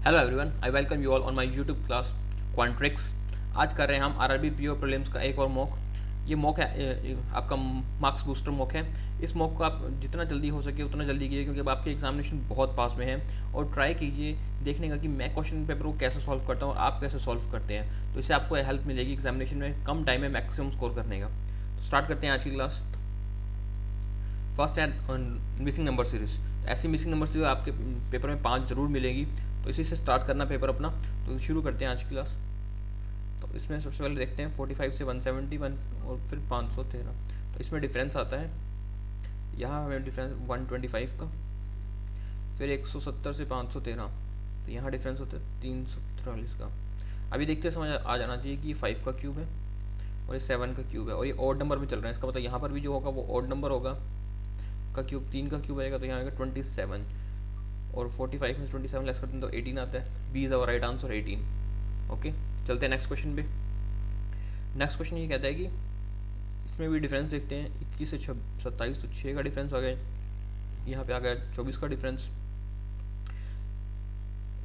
Hello everyone, I welcome you all on my YouTube class Quantrix. आज कर रहे हैं हम आरआरबी पीओ प्रीलिम्स का एक और मॉक। ये मॉक है आपका मार्क्स बूस्टर मॉक है। इस मॉक को आप जितना जल्दी हो सके उतना जल्दी कीजिए, क्योंकि अब आपके एग्जामिनेशन बहुत पास में है। और ट्राई कीजिए देखने का कि मैं क्वेश्चन पेपर को कैसे सॉल्व करता हूँ और आप कैसे सॉल्व करते हैं, तो इससे आपको हेल्प मिलेगी एग्जामिनेशन में कम टाइम में मैक्सिमम स्कोर करने का। तो स्टार्ट करते हैं आज की क्लास। फर्स्ट है मिसिंग नंबर सीरीज। ऐसी मिसिंग नंबर सीरीज आपके पेपर में 5 जरूर मिलेगी, तो इसी से स्टार्ट करना पेपर अपना। तो शुरू करते हैं आज की क्लास। तो इसमें सबसे पहले देखते हैं 45 से 171 और फिर 513। तो इसमें डिफरेंस आता है, यहाँ हमें डिफरेंस 125 का, फिर 170 से 513, तो यहाँ डिफरेंस होता है 343 का। अभी देखते समझ आ जाना चाहिए कि ये 5 का क्यूब है और ये 7 का क्यूब है और ये ऑड नंबर में चल रहा है। इसका मतलब यहाँ पर भी जो होगा वो ऑड नंबर होगा। का क्यूब 3 का क्यूब आएगा, तो यहाँ आएगा 27, और 45 में 27 लेस करते हैं तो 18 आता है। B is our right answer 18। Okay, चलते हैं नेक्स्ट क्वेश्चन पे। नेक्स्ट क्वेश्चन ये कहता है कि इसमें भी डिफरेंस देखते हैं। 21 से 27, तो 6 का डिफरेंस आ गया। यहाँ पे आ गया 24 का डिफरेंस।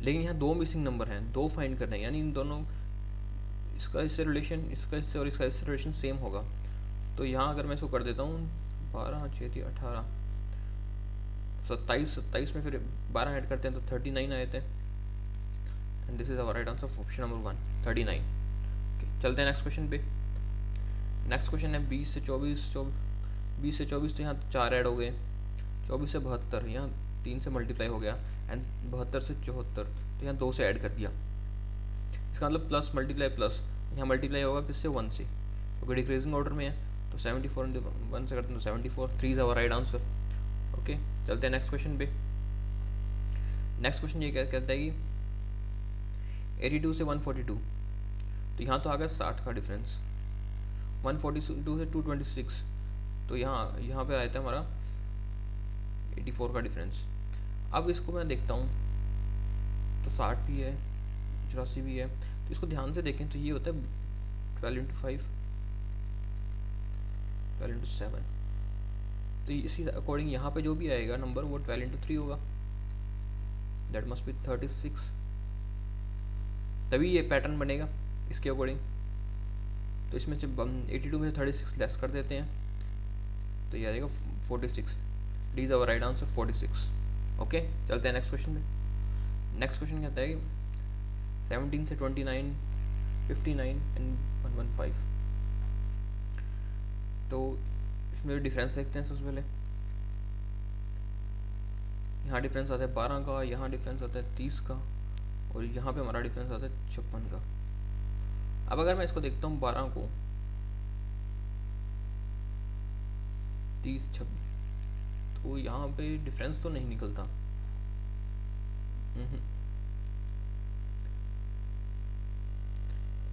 लेकिन यहाँ दो मिसिंग नंबर हैं, दो फाइंड करना है, यानी इन दोनों, इसका इससे रिलेशन, इसका इससे और इसका इससे रिलेशन सेम होगा। तो यहाँ अगर मैं इसको कर देता हूँ 12 6 18, 27 में फिर 12 ऐड करते हैं तो 39 आए थे। And this is our right answer, option number 1 39। चलते हैं नेक्स्ट क्वेश्चन पे। नेक्स्ट क्वेश्चन है 20 से 24। 20 से 24 तो यहाँ 4 ऐड हो गए। 24 से 72, यहाँ 3 से मल्टीप्लाई हो गया। एंड 72 से 74, तो यहाँ 2 से ऐड कर दिया। इसका मतलब प्लस मल्टीप्लाई प्लस, यहाँ मल्टीप्लाई होगा किससे, 1 से, क्योंकि डिक्रीजिंग ऑर्डर में है। तो 74 इंटू 1 से करते हैं तो 74, 3 is our right answer. Okay, चलते हैं नेक्स्ट क्वेश्चन पे। नेक्स्ट क्वेश्चन ये कहता है कि 82 से 142, तो यहाँ तो आ गया 60 का डिफरेंस। 142 से 226, तो यहाँ पे आया था हमारा 84 का डिफरेंस। अब इसको मैं देखता हूँ तो 60 भी है, 84 भी है। तो इसको ध्यान से देखें तो ये होता है 12 इंटू 5, 12 इंटू 7। तो इसी अकॉर्डिंग यहाँ पे जो भी आएगा नंबर वो 12 इंटू 3 होगा। That must be 36। तभी ये पैटर्न बनेगा इसके अकॉर्डिंग। तो इसमें से 82 में से 36 लेस कर देते हैं, तो ये आएगा 46। D is our right answer, 46। Okay, चलते हैं नेक्स्ट क्वेश्चन में। नेक्स्ट क्वेश्चन कहता है कि 17 से 29, 59 एंड 115। तो इसमें डिफरेंस देखते हैं सबसे पहले। यहाँ डिफरेंस आता है 12 का, यहाँ डिफरेंस आता है 30 का, और यहाँ पे हमारा डिफरेंस आता है 56 का। अब अगर मैं इसको देखता हूँ 12 को, 30 26, तो यहाँ पे डिफरेंस तो नहीं निकलता।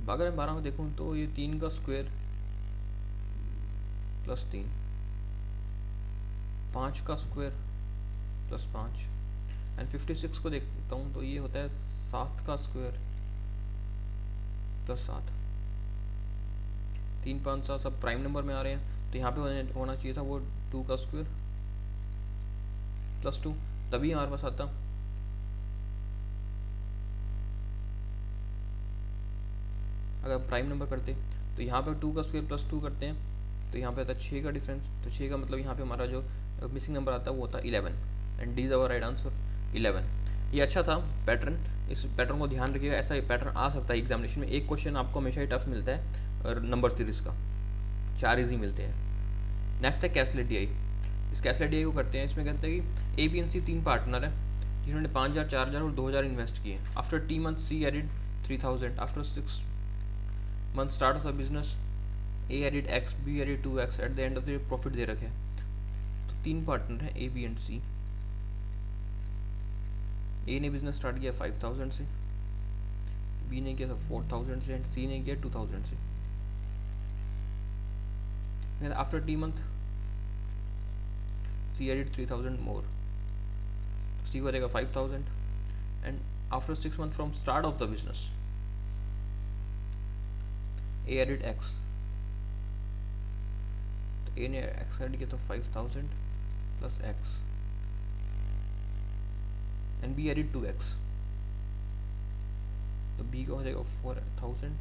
अगर मैं 12 को देखूँ तो ये 3 का स्क्वायर प्लस 3, 5 का स्क्वायर प्लस 5, एंड 56 को देखता हूँ तो ये होता है 7 का स्क्वायर प्लस 7। 3 5 7 सब प्राइम नंबर में आ रहे हैं, तो यहाँ पे होना चाहिए था वो 2 का स्क्वायर प्लस 2, तभी हमारे पास आता। अगर प्राइम नंबर करते तो यहाँ पे 2 का स्क्वायर प्लस 2 करते हैं, तो यहाँ पे आता है 6 का डिफरेंस। तो 6 का मतलब यहाँ पे हमारा जो मिसिंग नंबर आता है वो होता है 11, and D is our right answer 11। ये अच्छा था पैटर्न, इस पैटर्न को ध्यान रखिएगा। ऐसा पैटर्न आ सकता है एग्जामिनेशन में। एक क्वेश्चन आपको हमेशा ही टफ मिलता है नंबर सीरीज का, 4 इजी मिलते हैं। नेक्स्ट है कैसलेट डी आई। इस कैसलेट डी आई को करते हैं। इसमें कहते हैं कि A B and C 3 partner है जिन्होंने 5000, 4000 और 2000 इन्वेस्ट किए। After T month C added 3000। After 6 month start of the business, A added X, B added 2x। At the end of the profit दे रखे। तो 3 पार्टनर हैं ए बी एंड सी। ए ने business start किया 5000 से, बी ने किया था 4000 से, एंड सी ने किया 2000 से। After T month C added 3000 more, तो सी करेगा 5000। And after 6 month from start of the business, A added X, तो ए ने एक्स एड किया तो 5000 plus X, and B added 2x। B का हो जाएगा 4000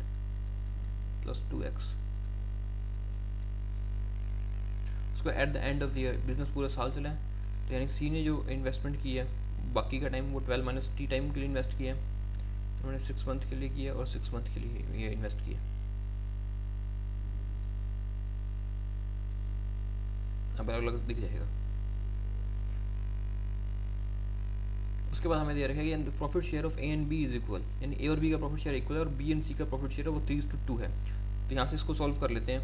प्लस 2x। उसको at the end of the year, business पूरा साल चला है, तो यानी सी ने जो इन्वेस्टमेंट की है बाकी का टाइम वो 12 माइनस टी टाइम के लिए इन्वेस्ट किया है, उन्होंने 6 मंथ के लिए किया और 6 मंथ के लिए ये इन्वेस्ट किया। अब अलग अलग दिख जाएगा। उसके बाद हमें दे रखा है कि profit share of A and B is equal, यानी ए और बी का प्रॉफिट शेयर इक्वल है और बी एंड सी का प्रॉफिट शेयर है वो 3:2 है। तो यहाँ से इसको सॉल्व कर लेते हैं,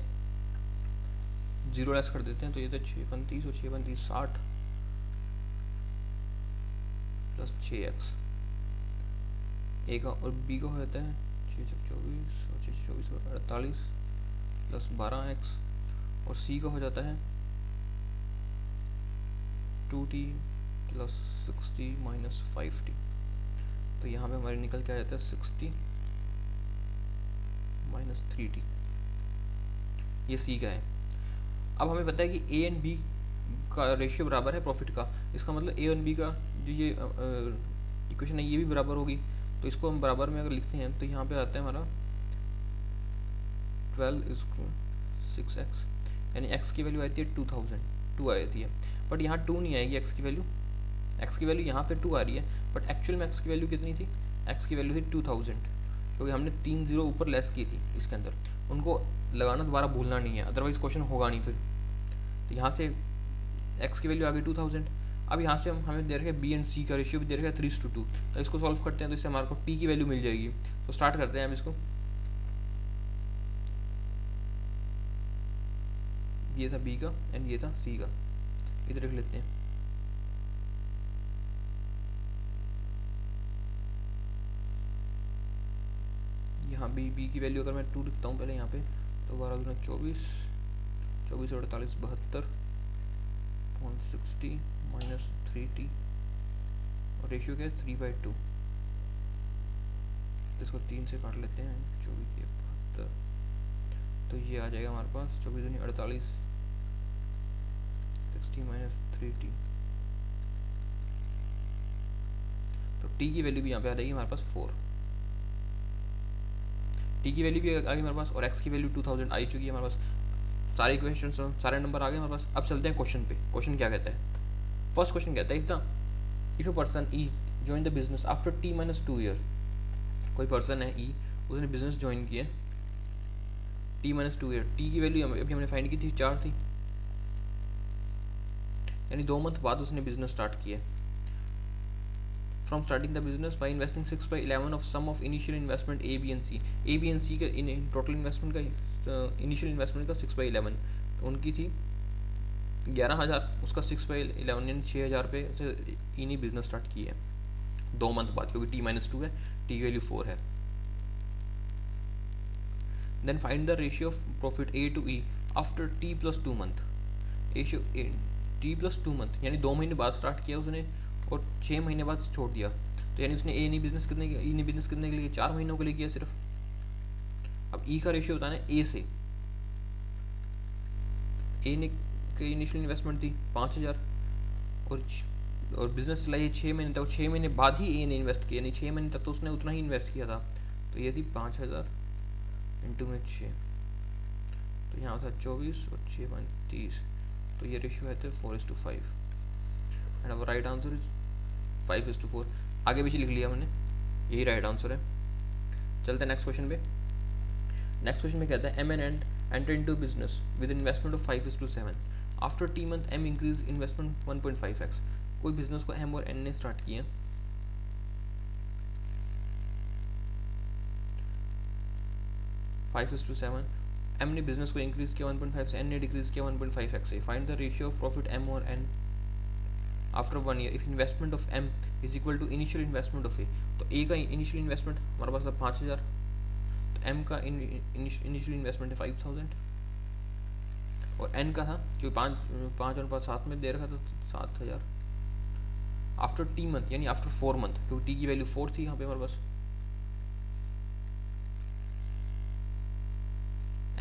0 लेस कर देते हैं, तो ये तो 6 और 6 60 प्लस 6x, ए का और बी का हो जाता है 6 24 और 6 24 और 48 प्लस 12x, और सी का हो जाता है 2t प्लस 60 माइनस 5t। तो यहाँ पे हमारे निकल के आ जाता है 60 माइनस 3t, ये सी का है। अब हमें पता है कि ए एंड बी का रेशियो बराबर है प्रॉफिट का, इसका मतलब ए एंड बी का जो ये इक्वेशन है ये भी बराबर होगी। तो इसको हम बराबर में अगर लिखते हैं तो यहाँ पे आता है हमारा 12 is 6x, यानी x की वैल्यू आती है 2 आती है, बट यहाँ 2 नहीं आएगी x की वैल्यू यहाँ पे 2 आ रही है, बट एक्चुअल में x की वैल्यू कितनी थी, x की वैल्यू थी 2000, क्योंकि हमने 3 0 ऊपर लेस की थी इसके अंदर, उनको लगाना दोबारा भूलना नहीं है, अदरवाइज क्वेश्चन होगा नहीं फिर। तो यहाँ से x की वैल्यू आ गई 2000। अब यहाँ से हमें दे रखे हैं बी एंड सी का रेशियो भी दे रखा है 3:2, तो इसको सॉल्व करते हैं तो इससे हमारे को t की वैल्यू मिल जाएगी। तो स्टार्ट करते हैं हम इसको, ये था b का एंड ये था c का, इधर लिख लेते हैं। यहाँ b की वैल्यू अगर मैं 2 लिखता हूँ पहले यहाँ पे, तो 12 दूना 24 24 और 48 72 60 माइनस 3t, और रेशियो क्या है 3/2, तो इसको 3 से काट लेते हैं, 24 के 72, तो ये आ जाएगा हमारे पास 24 दूनी 48 60 माइनस 3t। तो t की वैल्यू भी यहाँ पे आ जाएगी हमारे पास 4, t की वैल्यू भी आ गई हमारे पास, और x की वैल्यू 2000 आई चुकी है हमारे पास। सारे क्वेश्चन सारे नंबर आ गए हमारे पास। अब चलते हैं क्वेश्चन पे। क्वेश्चन क्या कहता है, फर्स्ट क्वेश्चन कहता है if a person E join the business after t - 2 year, कोई पर्सन है ई, उसने बिजनेस ज्वाइन किया t - 2 ईयर, t की वैल्यू अभी हमने फाइंड की थी 4 थी, यानी 2 मंथ बाद उसने बिजनेस स्टार्ट किया। From starting the business by investing 6/11 of sum of initial investment A B and C का टोटल इन्वेस्टमेंट का इनिशियल इन्वेस्टमेंट का 6/11, तो उनकी थी 11,000, उसका 6/11 यानी 6,000 पे से इन्हीं बिजनेस स्टार्ट किया है 2 मंथ बाद, क्योंकि t - 2 है, t की वैल्यू 4 है। Then find the ratio of profit A to E after t + 2 month, ratio t + 2 month यानी 2 महीने बाद स्टार्ट किया उसने और 6 महीने बाद छोड़ दिया, तो यानी उसने ई बिजनेस कितने के लिए 4 महीनों के लिए किया सिर्फ। अब ई का रेशियो बताना है ए से, ए ने की इनिशियल इन्वेस्टमेंट थी 5,000 और बिजनेस चलाई 6 महीने तक, 6 महीने बाद ही ए ने इन्वेस्ट किया, यानी 6 महीने तक तो उसने उतना ही इन्वेस्ट किया था, तो ये थी 5,000 इंटू में 6, तो यहाँ था 24 और 6 30, तो ये रेशियो है 4:5 एंड अब राइट आंसर इज 5:4। आगे पीछे लिख लिया हमने, यही राइट आंसर है। चलते हैं नेक्स्ट क्वेश्चन पे। नेक्स्ट क्वेश्चन में कहता है M N and enter into business with investment of 5:7, after t month m increase investment 1.5x, कोई बिजनेस को m और n ने स्टार्ट किया, m ने बिजनेस को इंक्रीज किया 1.5 से, n ने डिक्रीज किया 1.5x से। Find the ratio of profit m और n after 1 year if investment of m is equal to initial investment of a। तो a का इनिशियल इन्वेस्टमेंट हमारे पास था 5,000, तो m का इनिशियल इन्वेस्टमेंट है 5,000 और n का था क्योंकि 5 और 5 साथ में दे रखा था 7,000। आफ्टर t मंथ यानी आफ्टर 4 मंथ, क्योंकि t की वैल्यू 4 थी यहाँ पे हमारे पास,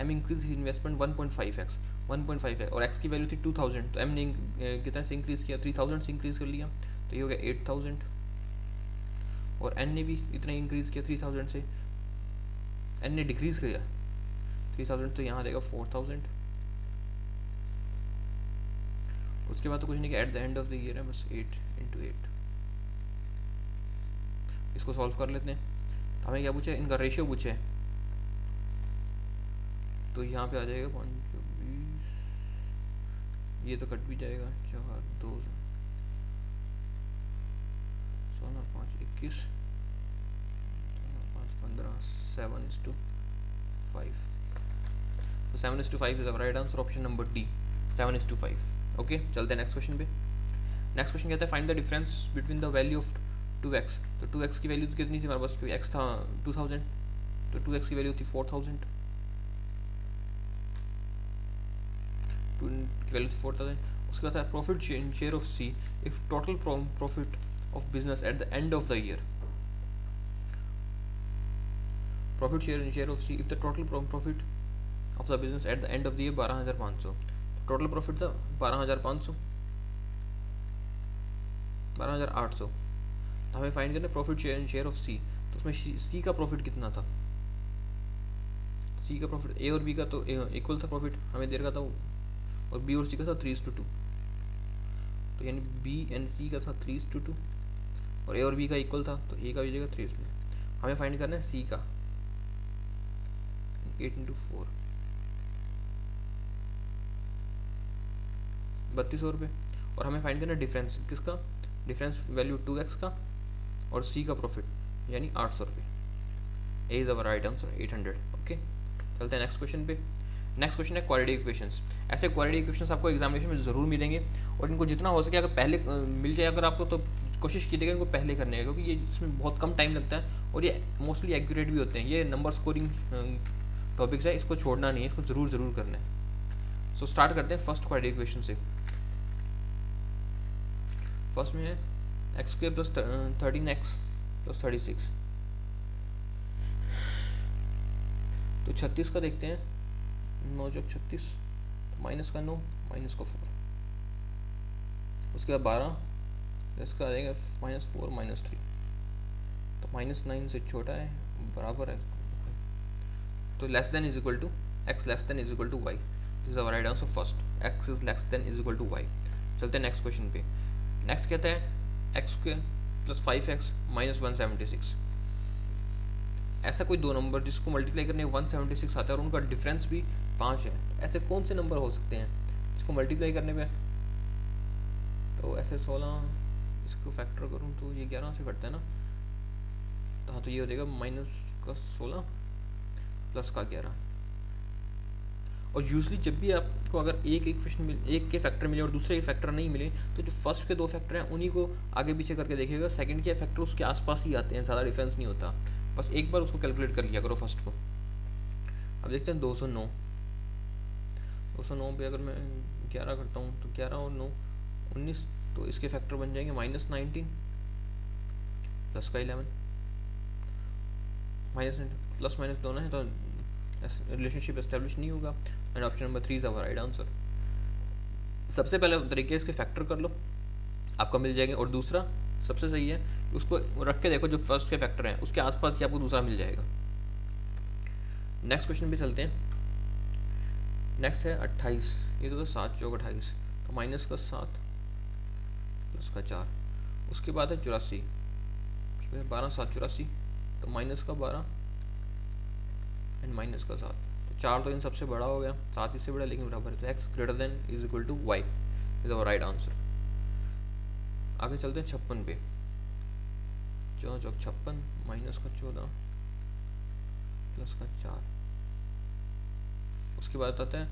m इंक्रीज इन्वेस्टमेंट 1.5x और x की वैल्यू थी 2,000, तो m ने कितना से इंक्रीज किया 3,000 से इंक्रीज कर लिया, तो ये हो गया 8,000 और n ने भी इतना इंक्रीज किया 3,000 से, एन ने डिक्रीज किया 3000, तो यहाँ आ जाएगा 4000। उसके बाद तो कुछ नहीं कि eight the end of the year है, बस 8 इंटू 8। इसको सॉल्व कर लेते हैं। हमें क्या पूछे, इनका रेशियो पूछे, तो यहाँ पे आ जाएगा 520, ये तो कट भी जाएगा, 4 2 16 5 21 5 15 7:5। तो 7:5 is right answer, option number D 7:5। Okay, चलते हैं नेक्स्ट क्वेश्चन पे। नेक्स्ट क्वेश्चन कहता है find the difference between the value of 2x। तो 2x की वैल्यू कितनी थी हमारे पास, क्योंकि x था 2000, तो 2x की वैल्यू थी 4000, 2 की वैल्यू थी 4000। उसके बाद है profit share of see if total profit of business at the end of the year. Profit share of see if the total profit of the business at the end of the year 12500। Total profit था 12500, 12800। तो हमें find करना है profit share of सी। तो उसमें सी का profit कितना था, सी का प्रॉफिट ए और बी का तो इक्वल था प्रॉफिट, हमें दे रखा था वो, और बी और सी का था 3:2। तो यानी बी एंड सी का था 3:2 और ए और बी का इक्वल था, तो ए का भी जाएगा 3:2। हमें फाइंड करना है सी का, 8 × 4 3200 रुपये। और हमें फाइंड करना है डिफरेंस किसका, डिफरेंस वैल्यू 2x का और सी का प्रॉफिट यानी 800 रुपये। A is our right answer 800। Okay, चलते हैं नेक्स्ट क्वेश्चन पे। नेक्स्ट क्वेश्चन है क्वाड्रेटिक इक्वेशंस। ऐसे क्वाड्रेटिक इक्वेशंस आपको एग्जामिनेशन में ज़रूर मिलेंगे, और इनको जितना हो सके अगर पहले मिल जाए अगर आपको, तो कोशिश कीजिएगा इनको पहले करने का, क्योंकि ये इसमें बहुत कम टाइम लगता है और ये मोस्टली एक्यूरेट भी होते हैं। ये नंबर स्कोरिंग टॉपिक्स है, इसको छोड़ना नहीं है, इसको ज़रूर करना है। सो स्टार्ट करते हैं फर्स्ट क्वाड्रेटिक इक्वेशन से। फर्स्ट में है x² + 13x + 36। तो 36 का देखते हैं, 9 × 36 तो -9 -4। उसके बाद 12, इसका आ जाएगा -4 -3। तो -9 से छोटा है, बराबर है, तो less than is equal to x less than is equal to y। This is our right answer first, x is less than is equal to y। चलते हैं नेक्स्ट क्वेश्चन पे। नेक्स्ट कहता है x² + 5x - 176। ऐसा कोई दो number जिसको multiply करने 176 आता है और उनका डिफरेंस भी 5 है। ऐसे कौन से नंबर हो सकते हैं जिसको मल्टीप्लाई करने पे, तो ऐसे 16, इसको फैक्टर करूँ तो ये 11 से कटता है ना, तो हाँ, तो ये हो जाएगा -16 + 11। और यूजली जब भी आपको अगर एक के फैक्टर मिले और दूसरे के फैक्टर नहीं मिले, तो जो फर्स्ट के दो फैक्टर हैं उन्हीं को आगे पीछे करके देखिएगा, सेकंड के फैक्टर उसके आसपास ही आते हैं, ज़्यादा डिफरेंस नहीं होता। बस एक बार उसको कैलकुलेट कर लिया करो फर्स्ट को। अब देखते हैं 209 पे अगर मैं 11 करता हूँ तो 11 और 9 19, तो इसके फैक्टर बन जाएंगे -19 + का 11, प्लस माइनस दोनों है तो रिलेशनशिप एस्टेब्लिश नहीं होगा, and option number 3 is our right answer. सबसे पहले तरीके इसके फैक्टर कर लो, आपको मिल जाएंगे, और दूसरा सबसे सही है, उसको रख के देखो जो फर्स्ट के फैक्टर हैं उसके आसपास ही आपको दूसरा मिल जाएगा। नेक्स्ट क्वेश्चन पे चलते हैं। नेक्स्ट है 28, ये तो 7 × 28, तो -7 + का 4। उसके बाद है 84, 12 7 84, तो -12 एंड -7। तो 4 तो इन सबसे बड़ा हो गया, 7 इससे बड़ा लेकिन बराबर है, तो x > is equal to y is our right answer. आगे चलते हैं 56 पे। 4 × 56 -14 + का 4। उसके बाद आता है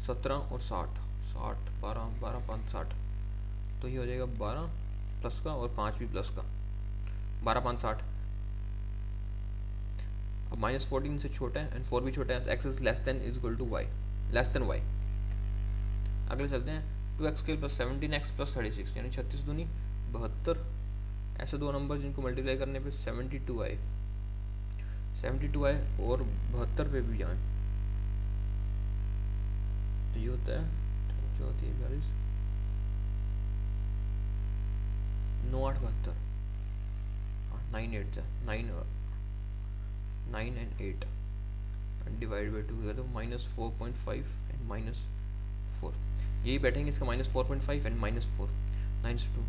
17 और 60, 12 5 60, तो ये हो जाएगा 12 + का और 5 भी प्लस का, 12 5 60। अब -14 से छोटा है एंड 4 भी छोटा है, तो x is less than is equal to y, less than y। अगले चलते हैं 2x² + 17x + 36, यानी 36 दूनी 72। ऐसे दो नंबर जिनको मल्टीप्लाई करने पे 72 आए और 72 पे भी जाए, तो ये होता है 34 42 9 8 72, 9 8 9 9 एंड 8, डिवाइड बाई 2 तो -4.5 एंड -4, यही बैठेंगे इसका -4.5 एंड -4 9/2।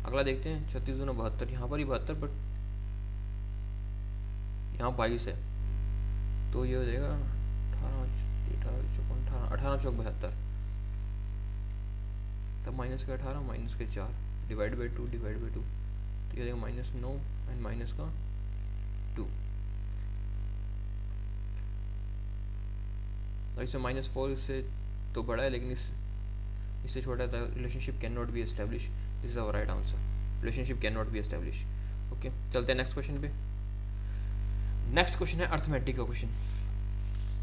अगला देखते हैं 36 दूना 72, यहाँ पर ही 72 बट यहाँ 22 है, तो ये हो जाएगा 18 चौक 72, तब माइनस के 18 माइनस के 4 डिवाइड बाई 2 तो ये हो जाएगा -9 एंड माइनस का 2। और इससे -4 इससे तो बड़ा है लेकिन इससे छोटा था। Relationship can not be establish, this is our right answer, relationship can not be establish. Okay, चलते हैं नेक्स्ट क्वेश्चन पे। नेक्स्ट क्वेश्चन है अर्थमेटिक का क्वेश्चन।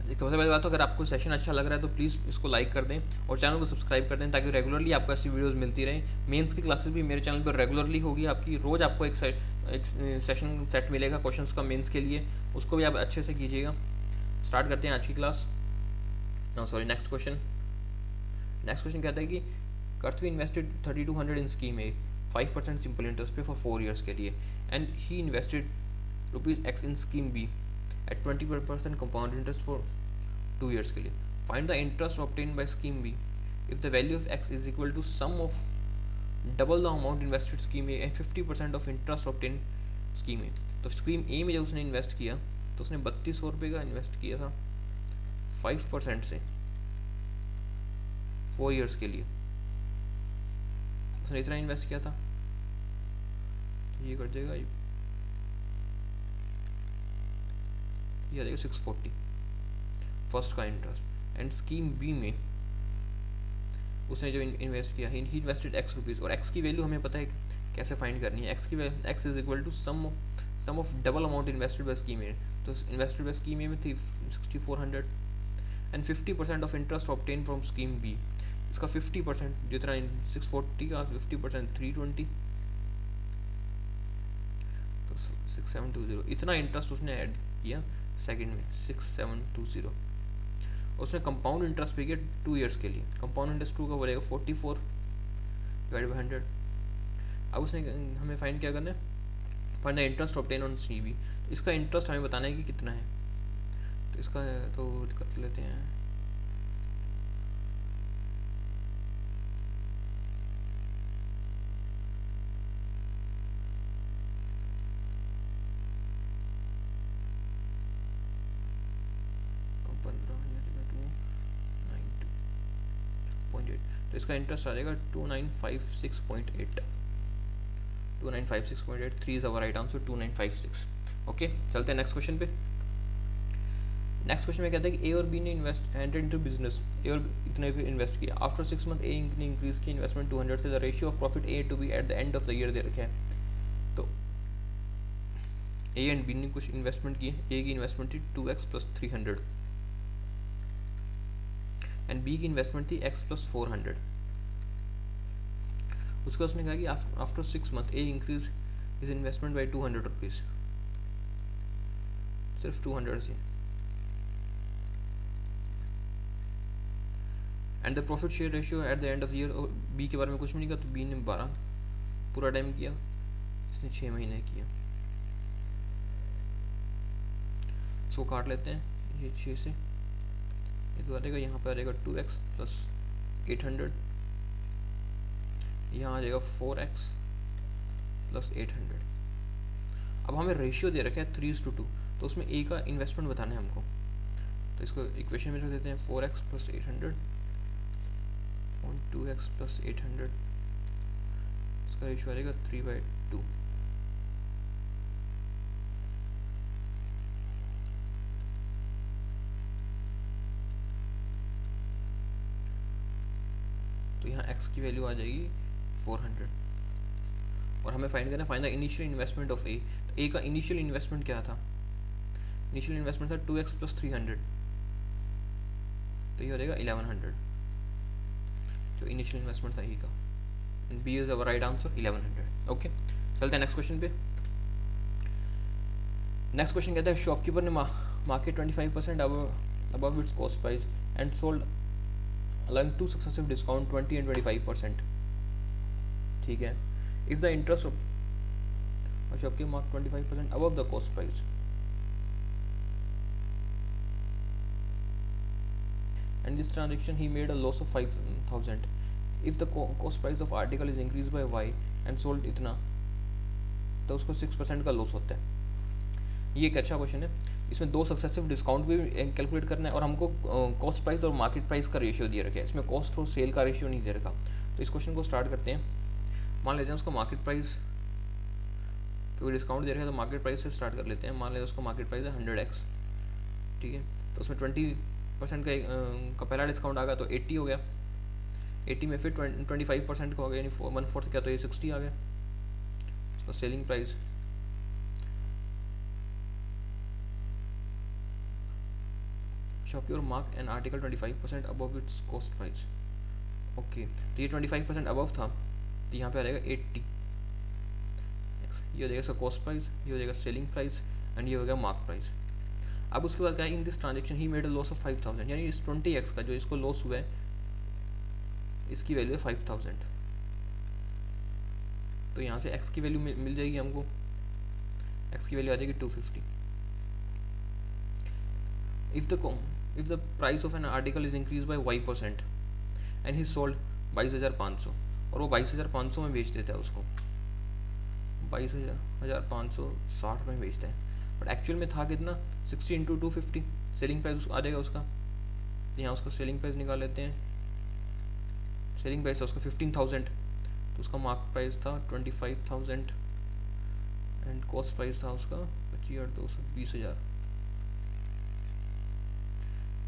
सबसे पहली बात तो अगर आपको सेशन अच्छा लग रहा है तो प्लीज़ इसको लाइक कर दें और चैनल को सब्सक्राइब कर दें ताकि रेगुलरली आपको ऐसी वीडियोस मिलती रहें। मेंस की क्लासेस भी मेरे चैनल पर रेगुलरली होगी आपकी, रोज़ आपको एक सेशन सेट मिलेगा क्वेश्चंस का मेंस के लिए, उसको भी आप अच्छे से कीजिएगा। स्टार्ट करते हैं आज की क्लास। नेक्स्ट क्वेश्चन कहता है कि Kartavi invested 3200 in scheme A 5% simple interest पे फॉर 4 ईयर्स के लिए, and he invested ₹X in scheme B at 20% compound interest for 2 years के लिए। Find the interest obtained by scheme B if the value of X is equal to sum of double the amount invested scheme A and 50% of interest obtained scheme A। तो scheme A में जब उसने invest किया तो उसने 3200 रुपये का invest किया था 5% से 4 ईयर्स के लिए, उसने इतना इन्वेस्ट किया था, तो ये कर देगा ये आ जाएगा 640 फर्स्ट का इंटरेस्ट। एंड स्कीम बी में उसने जो इन्वेस्ट किया, ही इन्वेस्टेड ₹X, और X की वैल्यू हमें पता है कैसे फाइंड करनी है। X is equal to sum of double amount invested by scheme A, तो इन्वेस्टेड बाय स्कीम ए में थी 6400 and 50% of interest obtain from scheme B, इसका 50% जितना 640 का 50% 320, तो 6720, इतना इंटरेस्ट उसने ऐड किया सेकंड में 6720। उसने कंपाउंड इंटरेस्ट पे किया 2 ईयर्स के लिए, कंपाउंड इंटरेस्ट 2 का बोलेगा 44 डिवाइड बाई 100। अब उसने हमें फाइंड क्या करना है, find the interest obtain on C B, तो इसका इंटरेस्ट हमें बताना है कि कितना है, तो इसका तो कर लेते हैं। तो इसका इंटरेस्ट आ जाएगा 2956.8, 2956.8, 3 is our right answer 2956। Okay, चलते हैं नेक्स्ट क्वेश्चन पे। नेक्स्ट क्वेश्चन में कहता है कि ए और बी ने एंटर इनटू बिजनेस, ए और इतने पे इन्वेस्ट किया। आफ्टर 6 मंथ ए ने इंक्रीज की इन्वेस्टमेंट 200 से, the ratio of profit A to B at the end of the year दे रखे हैं। तो ए एंड बी ने कुछ इन्वेस्टमेंट की, ए की इन्वेस्टमेंट थी 2x + 300 एंड बी की इन्वेस्टमेंट थी x + 400। उसका उसने कहा कि after 6 month a increase is investment by 200 rupees, सिर्फ 200 से, and the profit share ratio at the end of year. B के बारे में कुछ भी नहीं कहा, तो बी ने 12 पूरा टाइम किया, इसने 6 महीने किया। इसको काट लेते हैं, ये 6 से ये तो आ जाएगा, यहाँ पर आ जाएगा 2x + 800, यहाँ आ जाएगा 4x + 800। अब हमें रेशियो दे रखा है 3:2, तो उसमें ए का इन्वेस्टमेंट बताना है हमको, तो इसको इक्वेशन में रख देते हैं 4x + 800 और 2x + 800, इसका रेशियो आ जाएगा 3/2। तो यहाँ x की वैल्यू आ जाएगी 400 और हमें फाइंड करना है find the initial investment of A. तो ए का इनिशियल इन्वेस्टमेंट क्या था, इनिशियल इन्वेस्टमेंट था 2x + 300, तो ये हो जाएगा 1100, जो इनिशियल इन्वेस्टमेंट था ए का। B is our right answer 1100। Okay, चलते हैं नेक्स्ट क्वेश्चन पे। नेक्स्ट क्वेश्चन कहता है शॉपकीपर ने market 25% above its cost price and sold along two successive discount 20 and 25%। ठीक है, if the interest of shopkeeper marked 25% above the cost price, and this transaction he made a loss of 5000. if the cost price of article is increased by y and sold इतना, तो उसको 6% का loss होता है। ये एक अच्छा question है। इसमें दो सक्सेसिव डिस्काउंट भी कैलकुलेट करना है और हमको कॉस्ट प्राइस और मार्केट प्राइस का रेशियो दिया रखा है, इसमें कॉस्ट और सेल का रेशियो नहीं दे रखा। तो इस क्वेश्चन को स्टार्ट करते हैं। मान लेते हैं उसका मार्केट प्राइस, क्योंकि डिस्काउंट दे रहे हैं तो मार्केट प्राइस से स्टार्ट कर लेते हैं। मान लेते हैं उसका मार्केट प्राइस है 100x, ठीक है। तो उसमें 20% का पहला डिस्काउंट आ गया तो 80 हो गया। 80 में फिर 25% का हो गया, यानी 1/4 क्या, तो ये 60 आ गया। उसका selling price shop your mark an article 25% above its cost price। Okay, तो ये 25% अबव था, तो यहाँ पे आ जाएगा 80। ये हो जाएगा इसका कॉस्ट प्राइस, ये हो जाएगा सेलिंग प्राइस एंड ये हो गया मार्क प्राइस। अब उसके बाद क्या है, in this transaction he made a loss of 5000, यानी इस 20x का जो इसको लॉस हुआ है इसकी वैल्यू है 5000। तो यहाँ से x की वैल्यू मिल जाएगी हमको, x की वैल्यू आ जाएगी 250। if the price of an article is increased by y% and he sold 22,500, और वो 22,500 में बेच देता है उसको, 22,560 में बेचता है, बट एक्चुअल में था कितना, 60 इंटू 250 सेलिंग प्राइस आ जाएगा उसका। यहाँ उसका सेलिंग प्राइस निकाल लेते हैं। सेलिंग प्राइस था उसका 15,000, तो उसका मार्क प्राइस था 25,000 एंड कॉस्ट प्राइस था उसका 25,220,000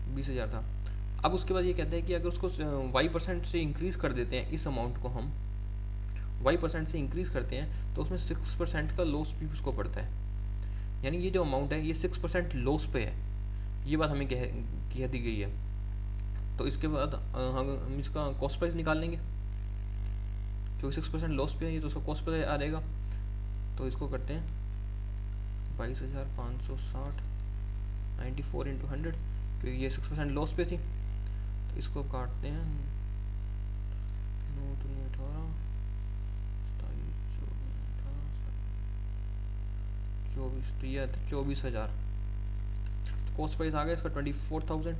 20,000 था। अब उसके बाद ये कहते हैं कि अगर उसको y% से इंक्रीज़ कर देते हैं, इस अमाउंट को हम y% से इंक्रीज़ करते हैं तो उसमें 6% का लॉस भी उसको पड़ता है। यानी ये जो अमाउंट है ये 6% लॉस पे है, ये बात हमें कह दी गई है। तो इसके बाद हम इसका कॉस्ट प्राइस निकाल लेंगे, क्योंकि 6% लॉस पे है ये, तो उसका कॉस्ट प्राइस आ जाएगा। तो इसको करते हैं 22,560 94 इंटू 100, क्योंकि ये 6% लॉस पे थी। तो इसको काटते हैं 9 दूनी 18 24, तो ये 24,000। तो कॉस्ट प्राइस आ गया इसका 24,000।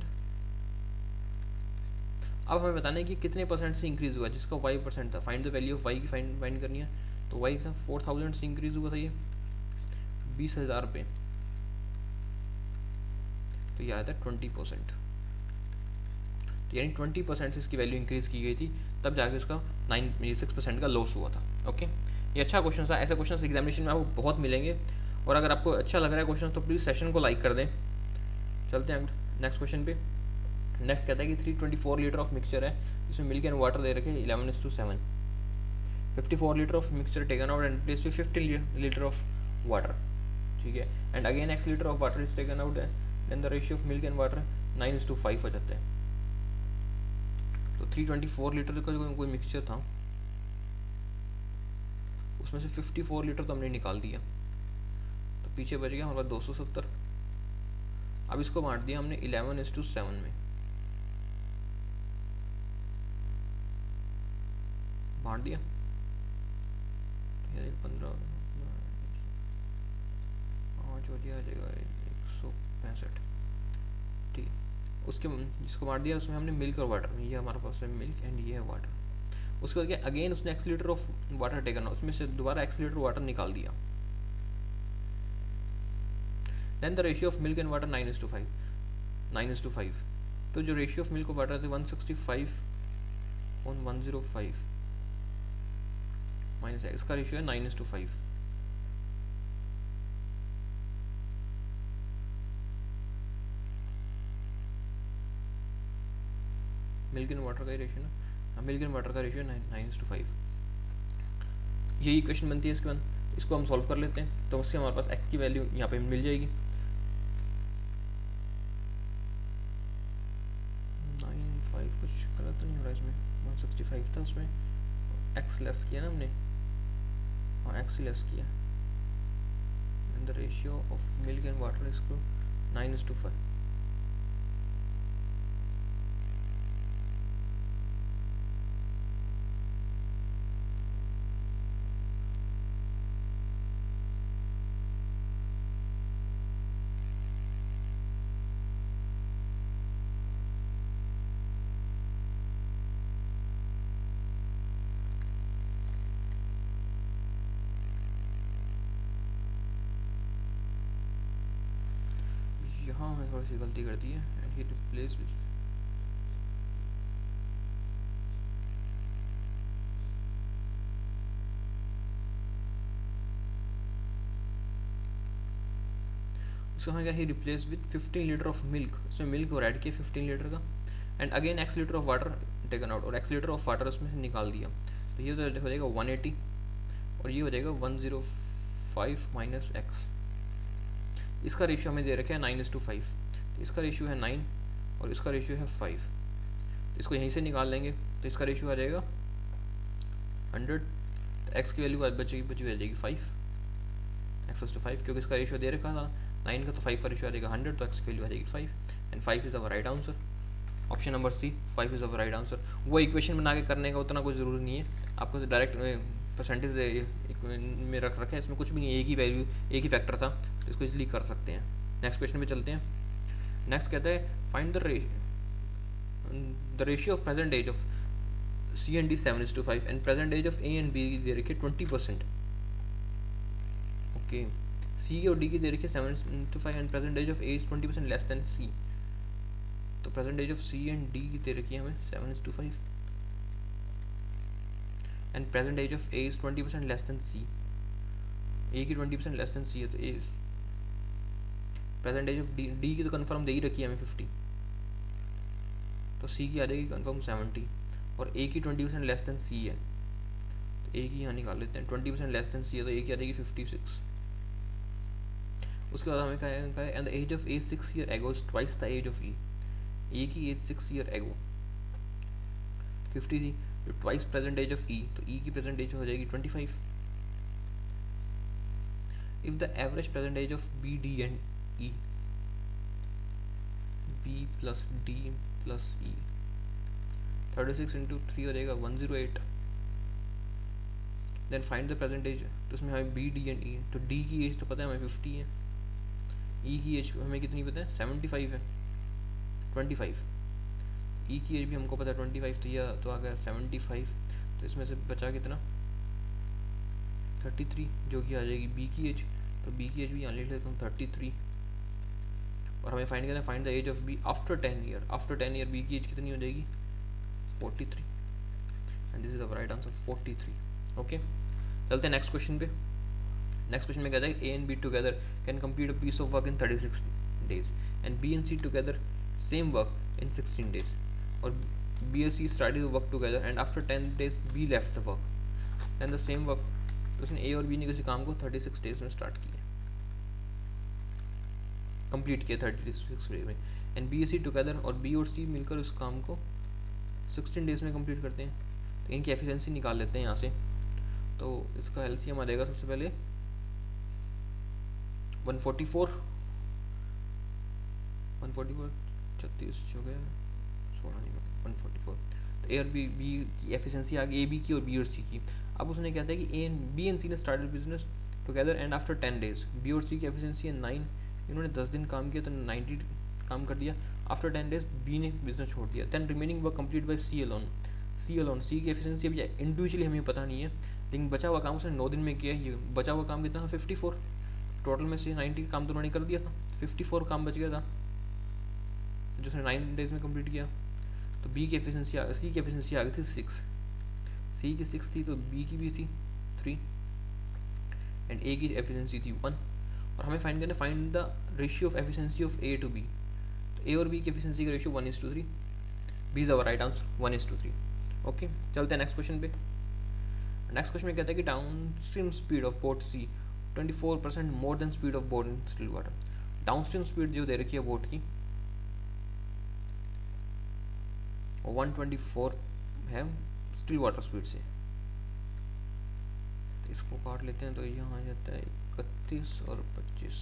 अब हमें बताना है कि कितने परसेंट से इंक्रीज़ हुआ, जिसका y% था। Find the value of y की फाइंड करनी है। तो y था 4,000 से इंक्रीज़ हुआ था ये 20,000 पे, तो ये आया था 20%। तो यानी 20% से इसकी वैल्यू इंक्रीज़ की गई थी, तब जाके उसका 6% का लॉस हुआ था। ओके, ये अच्छा क्वेश्चन था। ऐसे क्वेश्चन एग्जामिनेशन में आपको बहुत मिलेंगे, और अगर आपको अच्छा लग रहा है क्वेश्चन तो प्लीज़ सेशन को लाइक कर दें। चलते हैं नेक्स्ट क्वेश्चन पे। नेक्स्ट कहता है कि 324 लीटर ऑफ मिक्सचर है, इसमें मिल्क एंड वाटर दे रखे 11:7। 54 litre of mixture taken out and place 50 litre of water, ठीक है। And again x litre of water is taken out, then the ratio of milk and water 9:5 हो जाता है। तो 324 litre का जो कोई मिक्सचर था उसमें से 54 लीटर तो हमने निकाल दिया, तो पीछे बच गया हमारे पास 270। अब इसको बांट दिया हमने 11:7 में, बांट दिया 15 5 हो जाएगा 165, ठीक। उसके जिसको बांट दिया उसमें हमने मिल्क और वाटर, ये हमारे पास है मिल्क एंड ये है वाटर। उसके बाद क्या, अगेन उसने x litre of water taken, उसमें से दोबारा x लीटर वाटर निकाल दिया। Then the ratio of milk and water 9:5। तो जो रेशियो ऑफ मिल्क और वाटर थे 165/105 माइनस है, इसका रेशियो है 9:5। मिल्क एंड वाटर का रेशियो ना, मिल्क एंड वाटर का रेशियो 9:5। यही इक्वेशन बनती है इसके बाद। इसको हम सॉल्व कर लेते हैं, तो उससे हमारे पास x की वैल्यू यहाँ पे मिल जाएगी 9.5। कुछ गलत तो नहीं हो रहा इसमें, 165 था उसमें x लेस किया ना हमने, हाँ x लेस किया। And the ratio of milk and water is 9:5। मैंने थोड़ी सी गलती कर दी है। एंड ही रिप्लेस विथ उसका हमें क्या, he replace with 15 litre of milk, उसमें मिल्क और ऐड किया 15 लीटर का, and again X litre of water taken out, और एक्स लीटर ऑफ वाटर उसमें से निकाल दिया। तो ये हो जाएगा 180 और ये हो जाएगा 105 माइनस एक्स। इसका रेशियो हमें दे रखा है 9:5, तो इसका रेशियो है 9 और इसका रेशियो है 5। तो इसको यहीं से निकाल लेंगे तो इसका रेशियो आ जाएगा 100। तो एक्स की वैल्यू बची आ जाएगी 5, x/5, क्योंकि इसका रेशियो दे रखा था 9 का, तो 5 का रेशियो आ जाएगा 100, तो एक्स की वैल्यू आ जाएगी 5 and 5 is our right answer. Option number C, 5 is our right answer. वो इक्वेशन बना के करने का उतना कोई ज़रूरी नहीं है, आपको डायरेक्ट परसेंटेज में रख रखे हैं, इसमें कुछ भी नहीं है, एक ही वैल्यू एक ही फैक्टर था, तो इसको इसलिए कर सकते हैं। नेक्स्ट क्वेश्चन पे चलते हैं। नेक्स्ट कहता है find the ratio of present age of C and D 7:5 and present age of A and B दे रखी है 20%। ओके, C और D की दे रखी है 7:5 and present age of A is 20% less than C। तो present age of C and D की दे रखी है हमें 7:5 and present age of A is 20% less than C। A की 20% लेस देन C है, तो A present age of D की तो कंफर्म दे ही रखी है हमें 50, तो C की आ जाएगी कंफर्म 70 और A की 20% लेस देन C है, तो A की यहाँ निकाल लेते हैं। 20% लेस देन C है तो A की आ जाएगी 56। उसके बाद हमें कहा है and the age of A 6 year ago is twice the age of E। A की एज 6 ईयर एगो 50 थी, जो twice present age of E, तो E की प्रेजेंट एज हो जाएगी 25। If the average present age of B, D and E, B plus D plus E, 36 into 3 हो जाएगा 108। Then find the present age, तो उसमें हमें B, D एंड E, तो D की एज तो पता है हमें 50 है, E की एज हमें कितनी पता है 75 है, 25। E की एज भी हमको पता है 25, तो यह तो आ गया 75। तो इसमें से बचा कितना 33, जो कि आ जाएगी B की एज, तो B की एज भी यहाँ लिख लेता हूँ 33। और हमें फाइंड करना है find the age of B after 10 year. After 10 year B की एज कितनी हो जाएगी 43 and this is the right answer 43। Okay, चलते हैं नेक्स्ट क्वेश्चन पे। नेक्स्ट क्वेश्चन में कहता है A and B together can complete a piece of work in 36 days and B and C together same work in 16 days, और B and C started the work together and after 10 days B left the work and the same work. तो उसने A और B ने किसी काम को 36 days में start किया, कंप्लीट किया 36 डेज में, and B and C together, और B और C मिलकर उस काम को 16 डेज में कंप्लीट करते हैं। तो इनकी एफिशिएंसी निकाल लेते हैं यहाँ से। तो इसका एलसीएम आ जाएगा सबसे पहले 144 36 हो गया 16 नहीं 144। तो ए और बी की एफिशिएंसी आ गई, ए बी की और बी और सी की। अब उसने कहता है कि बी एंड सी ने started business together and after 10 days B और सी की एफिशिएंसी है 9, इन्होंने 10 दिन काम किया तो 90 काम कर दिया। आफ्टर 10 डेज बी ने बिजनेस छोड़ दिया, then remaining work complete by C alone. C की एफिशिएंसी अभी इंडिविजुअली हमें पता नहीं है, लेकिन बचा हुआ काम उसने 9 दिन में किया। ये बचा हुआ काम कितना था 54, टोटल में से 90 काम तो उन्होंने कर दिया था, 54 काम बच गया था जो उसने 9 डेज में कंप्लीट किया। तो सी की एफिशिएंसी आ गई थी 6, सी की 6 थी तो बी की भी थी 3 एंड ए की एफिशिएंसी थी 1। और हमें find the ratio of efficiency of A to B. तो ए और बी की एफिशिएंसी का ratio 1:3, B is our right answer 1:3। Okay, चलते हैं नेक्स्ट क्वेश्चन पे। नेक्स्ट क्वेश्चन में कहता है कि down stream speed of boat C 24% more than speed of boat in still water. Down stream speed जो दे रखी है बोट की 124 है स्टिल वाटर स्पीड से। तो इसको काट लेते हैं तो यहाँ आ जाता है 31 और 25।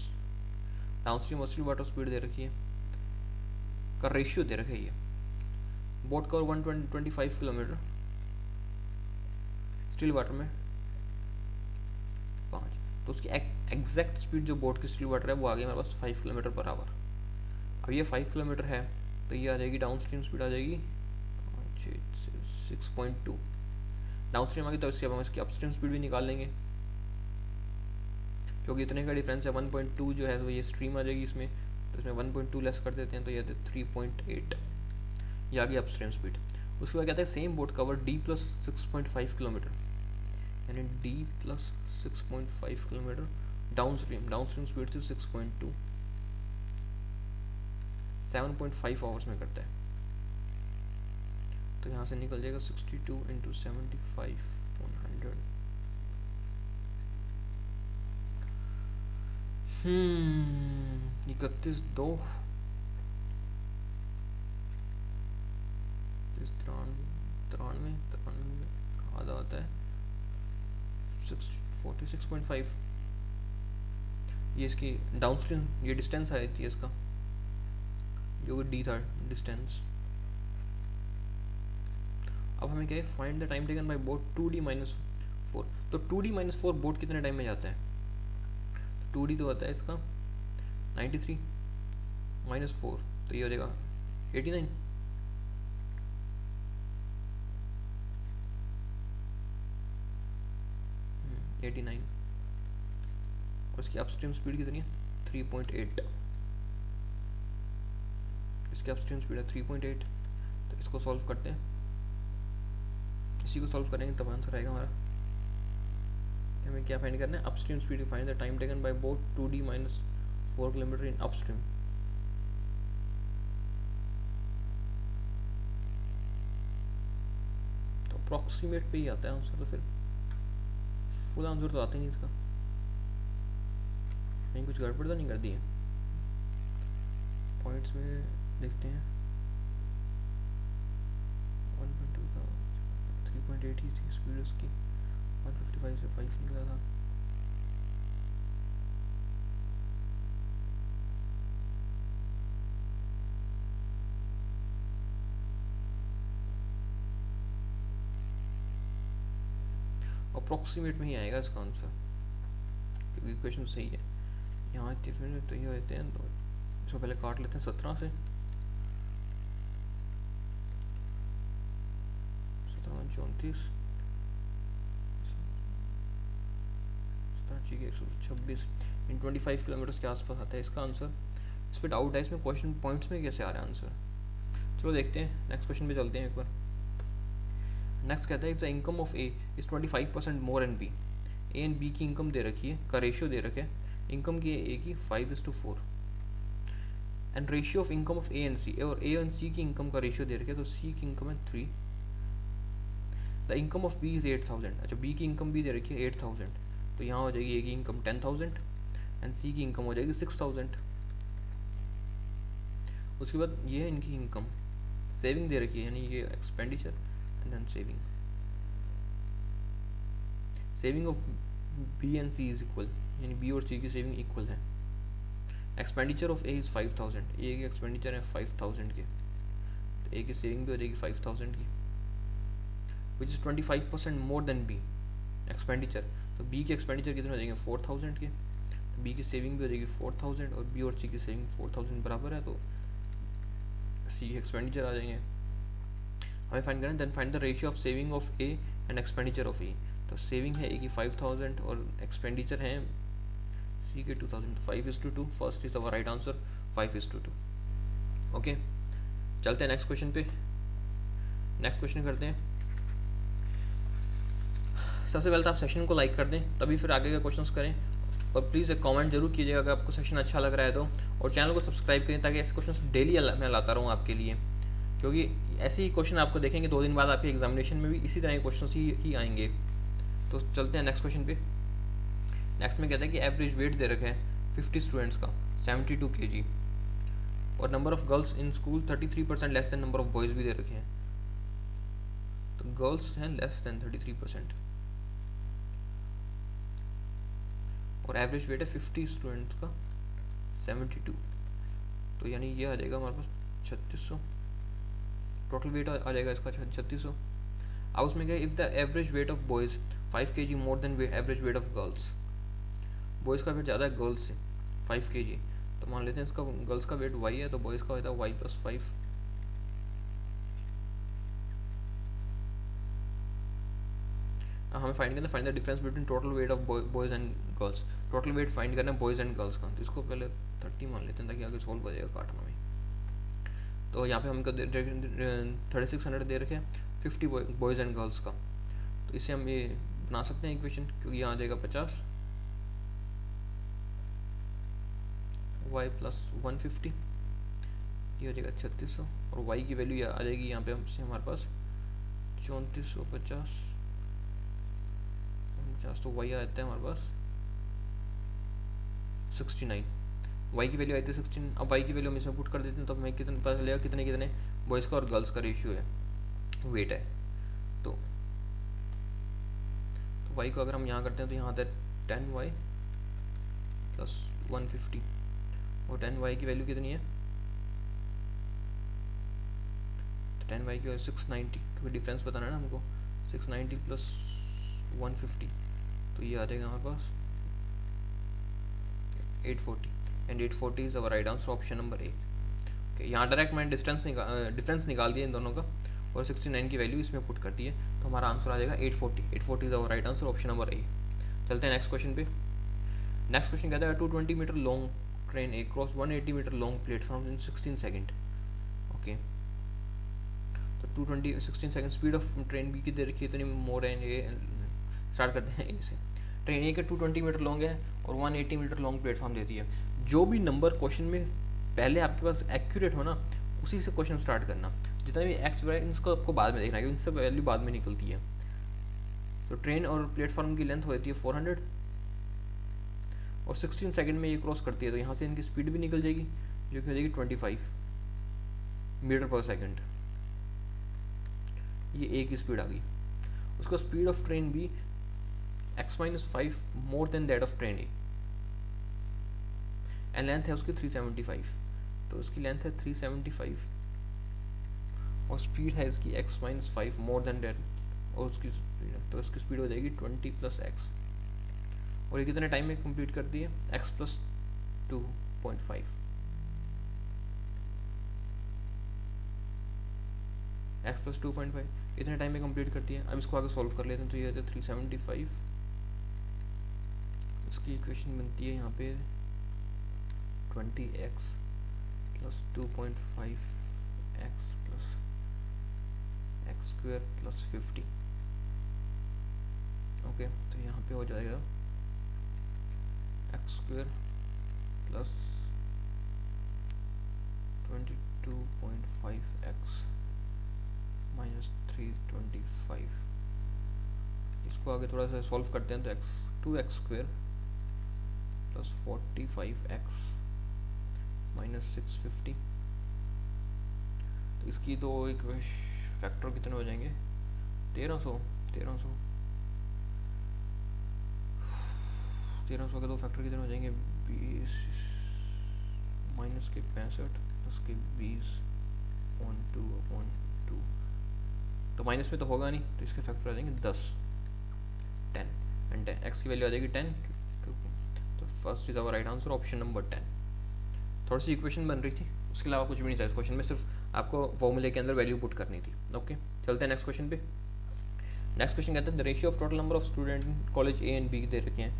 डाउन स्ट्रीम और स्टिल वाटर स्पीड दे रखी है का रेशियो दे रखा है ये। बोट का 125 किलोमीटर, स्टिल वाटर में 5, तो उसकी एग्जैक्ट स्पीड जो बोट की स्टिल वाटर है वो आ गई हमारे पास 5 किलोमीटर पर आवर। अब ये 5 किलोमीटर है तो ये आ जाएगी डाउन स्ट्रीम स्पीड आ जाएगी 6.2। डाउन स्ट्रीम आ गई तो इससे अब हम इसकी अपस्ट्रीम स्पीड भी निकाल लेंगे, क्योंकि इतने का डिफरेंस है। 1.2 जो है तो ये स्ट्रीम आ जाएगी इसमें, तो इसमें 1.2 लेस कर देते हैं तो ये 3.8, ये आ गई अपस्ट्रीम स्पीड। उसके बाद कहते हैं same boat cover D plus 6.5 kilometre, यानी D plus 6.5 kilometre down stream speed थी 6.2, 7.5 आवर्स में करता है। तो यहाँ से निकल जाएगा 62 इंटू 75 100। 31 2 93 का आधा होता है 46.5। ये इसकी डाउनस्ट्रीम ये डिस्टेंस आई थी इसका, जो डी था डिस्टेंस। अब हमें क्या है, find the time taken by boat 2D-4। तो 2D-4 बोट कितने टाइम में जाता है? 2D तो होता है इसका 93 -4, तो ये हो जाएगा 89। और इसकी अपस्ट्रीम स्पीड कितनी है? 3.8। इसकी अपस्ट्रीम स्पीड है 3.8। तो इसको सॉल्व करते हैं, इसी को सॉल्व करेंगे तब आंसर आएगा हमारा। हमें क्या फाइंड करना है? Upstream speed find the time taken by boat 2D-4 kilometre in upstream. तो अप्रॉक्सीमेट पे ही आता है आंसर, तो फिर फुल आंसर तो आता ही नहीं इसका। नहीं कुछ गड़बड़ तो नहीं कर दी है? पॉइंट्स में देखते हैं 1.2 का 3.8 ही थी स्पीड उसकी, 155 से 5 निकला था। अप्रॉक्सीमेट में ही आएगा इसका आंसर, क्योंकि इक्वेशन सही है। यहाँ तो ये होते हैं, तो इसको पहले काट लेते हैं 17 से। 17 34 126 इन 25 किलोमीटर के आसपास आता है इसका आंसर। इस पर डाउट है, इसमें क्वेश्चन पॉइंट्स में कैसे आ रहा है आंसर। चलो देखते हैं, नेक्स्ट क्वेश्चन पे चलते हैं एक बार। नेक्स्ट कहता है if the income of A is 25% more than B. A and B की इनकम दे रखी है, का रेशियो दे रखे है। इनकम की ए की 5:4 and ratio of income of A and C, और ए एंड सी की इनकम का रेशियो दे रखे है, तो सी की इनकम है 3। The income of B is 8000। अच्छा, बी की इनकम भी दे रखी है 8000, तो यहाँ हो जाएगी ए की इनकम 10000 एंड सी की इनकम हो जाएगी 6000। उसके बाद ये है इनकी इनकम, सेविंग दे रखी है, यानी ये expenditure and then saving. Saving of B and C is equal, यानी बी और सी की सेविंग इक्वल है। Expenditure of A is 5000, A की एक्सपेंडिचर है 5000 के, तो ए की सेविंग भी हो जाएगी 5000 की, which is 25% more than B expenditure. तो बी के एक्सपेंडिचर कितने हो जाएंगे 4000 के, तो बी की सेविंग भी हो जाएगी 4000, और बी और सी की सेविंग 4000 बराबर है, तो सी एक्सपेंडिचर आ जाएंगे। हमें फाइंड करना है, then find the ratio of saving of A and expenditure of A. तो सेविंग है ए की 5000 और एक्सपेंडिचर है सी के 2000, तो 5:2। First is our right answer, 5:2। Okay, चलते हैं नेक्स्ट क्वेश्चन पे। नेक्स्ट क्वेश्चन करते हैं। सबसे पहले तो आप सेशन को लाइक कर दें, तभी फिर आगे के क्वेश्चंस करें, और प्लीज़ एक कमेंट जरूर कीजिएगा अगर आपको सेशन अच्छा लग रहा है तो, और चैनल को सब्सक्राइब करें ताकि ऐसे क्वेश्चंस डेली मैं लाता रहूँ आपके लिए, क्योंकि ऐसे ही क्वेश्चन आपको देखेंगे 2 दिन बाद आपके एग्जामिनेशन में भी इसी तरह के क्वेश्चन ही आएंगे। तो चलते हैं नेक्स्ट क्वेश्चन पे। नेक्स्ट में कहता है कि एवरेज वेट दे रखा है 50 स्टूडेंट्स का 72 kg, और number of girls in school 33% less than number of boys भी दे रखे हैं। तो गर्ल्स हैं लेस देन 33%, और एवरेज वेट है 50 स्टूडेंट्स का 72, तो यानी ये आ जाएगा हमारे पास 3600। टोटल वेट आ जाएगा इसका 3600। अब उसमें क्या, if the average weight of boys 5 kg more than average weight of girls. Boys का वेट ज़्यादा है गर्ल्स से 5 kg, तो मान लेते हैं इसका गर्ल्स का वेट y है, तो बॉयज़ का होता है y+5। हमें फाइंड करना, find the difference between total weight of boys and girls. Total weight find करना है बॉयज़ एंड गर्ल्स का, तो इसको पहले 30 मान लेते हैं ताकि आगे सॉल्व हो जाएगा काटना में। तो यहाँ पे हमको 3600 दे रखे हैं 50 बॉयज़ एंड गर्ल्स का, तो इससे हम ये बना सकते हैं इक्वेशन, क्योंकि यहाँ आ जाएगा 50 y प्लस 150, ये हो जाएगा 3600, और y की वैल्यू आ जाएगी यहाँ पे हमसे हमारे पास 3450, तो y आ जाता है हमारे पास 69, y की वैल्यू आई थी 16। अब y की वैल्यू हम इसमें पुट कर देते हैं, तो हमें कितने पता चलेगा कितने कितने बॉयज़ का और गर्ल्स का रेशियो है, वेट है। तो y को अगर हम यहाँ करते हैं तो यहाँ आता है 10y प्लस 150, और 10y की वैल्यू कितनी है, तो 10y की वैल्यू 690, क्योंकि डिफरेंस बताना है ना हमको, 690 प्लस 150, तो ये आ जाएगा हमारे पास 840, and 840 is our right answer, option number A. Okay, यहाँ डायरेक्ट मैंने डिफरेंस निकाल दिया इन दोनों का, और 69 की वैल्यू इसमें पुट कर दी है, तो हमारा आंसर आ जाएगा 840। 840 is our right answer, option number A. चलते हैं नेक्स्ट क्वेश्चन पे। नेक्स्ट क्वेश्चन कहता है 220 metre long train A cross 180 metre long platform in 16 second. Okay, तो 220 16 second speed of train B की दे रखी है, इतनी मोर है। ये स्टार्ट करते हैं ए से। ट्रेन ए के 220 मीटर लॉन्ग है और 180 मीटर लॉन्ग प्लेटफॉर्म देती है। जो भी नंबर क्वेश्चन में पहले आपके पास एक्यूरेट हो ना, उसी से क्वेश्चन स्टार्ट करना। जितना भी एक्स वाई इनको आपको बाद में देखना है, क्योंकि इनसे वैल्यू बाद में निकलती है। तो ट्रेन और प्लेटफॉर्म की लेंथ होती है 400 और 16 सेकंड में ये क्रॉस करती है, तो यहाँ से इनकी स्पीड भी निकल जाएगी, जो कि हो जाएगी 25 मीटर पर सेकंड। ये ए की स्पीड आ गई। उसका speed of train B x-5 more than that of train A, and length है उसकी 375, तो उसकी लेंथ है 375 और स्पीड है इसकी x-5 मोर देन दैट, और उसकी तो उसकी स्पीड हो जाएगी 20 प्लस एक्स, और ये कितने टाइम में कंप्लीट कर दी है, x प्लस 2.5, x प्लस 2.5 इतने टाइम में कंप्लीट करती है। अब इसको आगे सॉल्व कर लेते हैं, तो ये होता है 375, इसकी इक्वेशन बनती है यहाँ पे 20x plus 2.5x plus x square plus 50। Okay, तो यहाँ पे हो जाएगा x square plus 22.5x minus 325। इसको आगे थोड़ा सा सॉल्व करते हैं, तो 2x square plus 45x minus 650। तो इसकी दो एक फैक्टर कितने हो जाएंगे, 1300 के दो फैक्टर कितने हो जाएंगे, 20 माइनस के 65 प्लस के 20/2/2। तो माइनस में तो होगा नहीं, तो इसके फैक्टर आ जाएंगे 10 एंड 10, एक्स की वैल्यू आ जाएगी 10, तो first is our right answer, option number 10। थोड़ी सी इक्वेशन बन रही थी, उसके अलावा कुछ भी नहीं था इस क्वेश्चन में, सिर्फ आपको फॉर्मूले के अंदर वैल्यू पुट करनी थी। ओके, चलते हैं नेक्स्ट क्वेश्चन पे। नेक्स्ट क्वेश्चन कहते हैं the ratio of total number of student in college A and B दे रखे हैं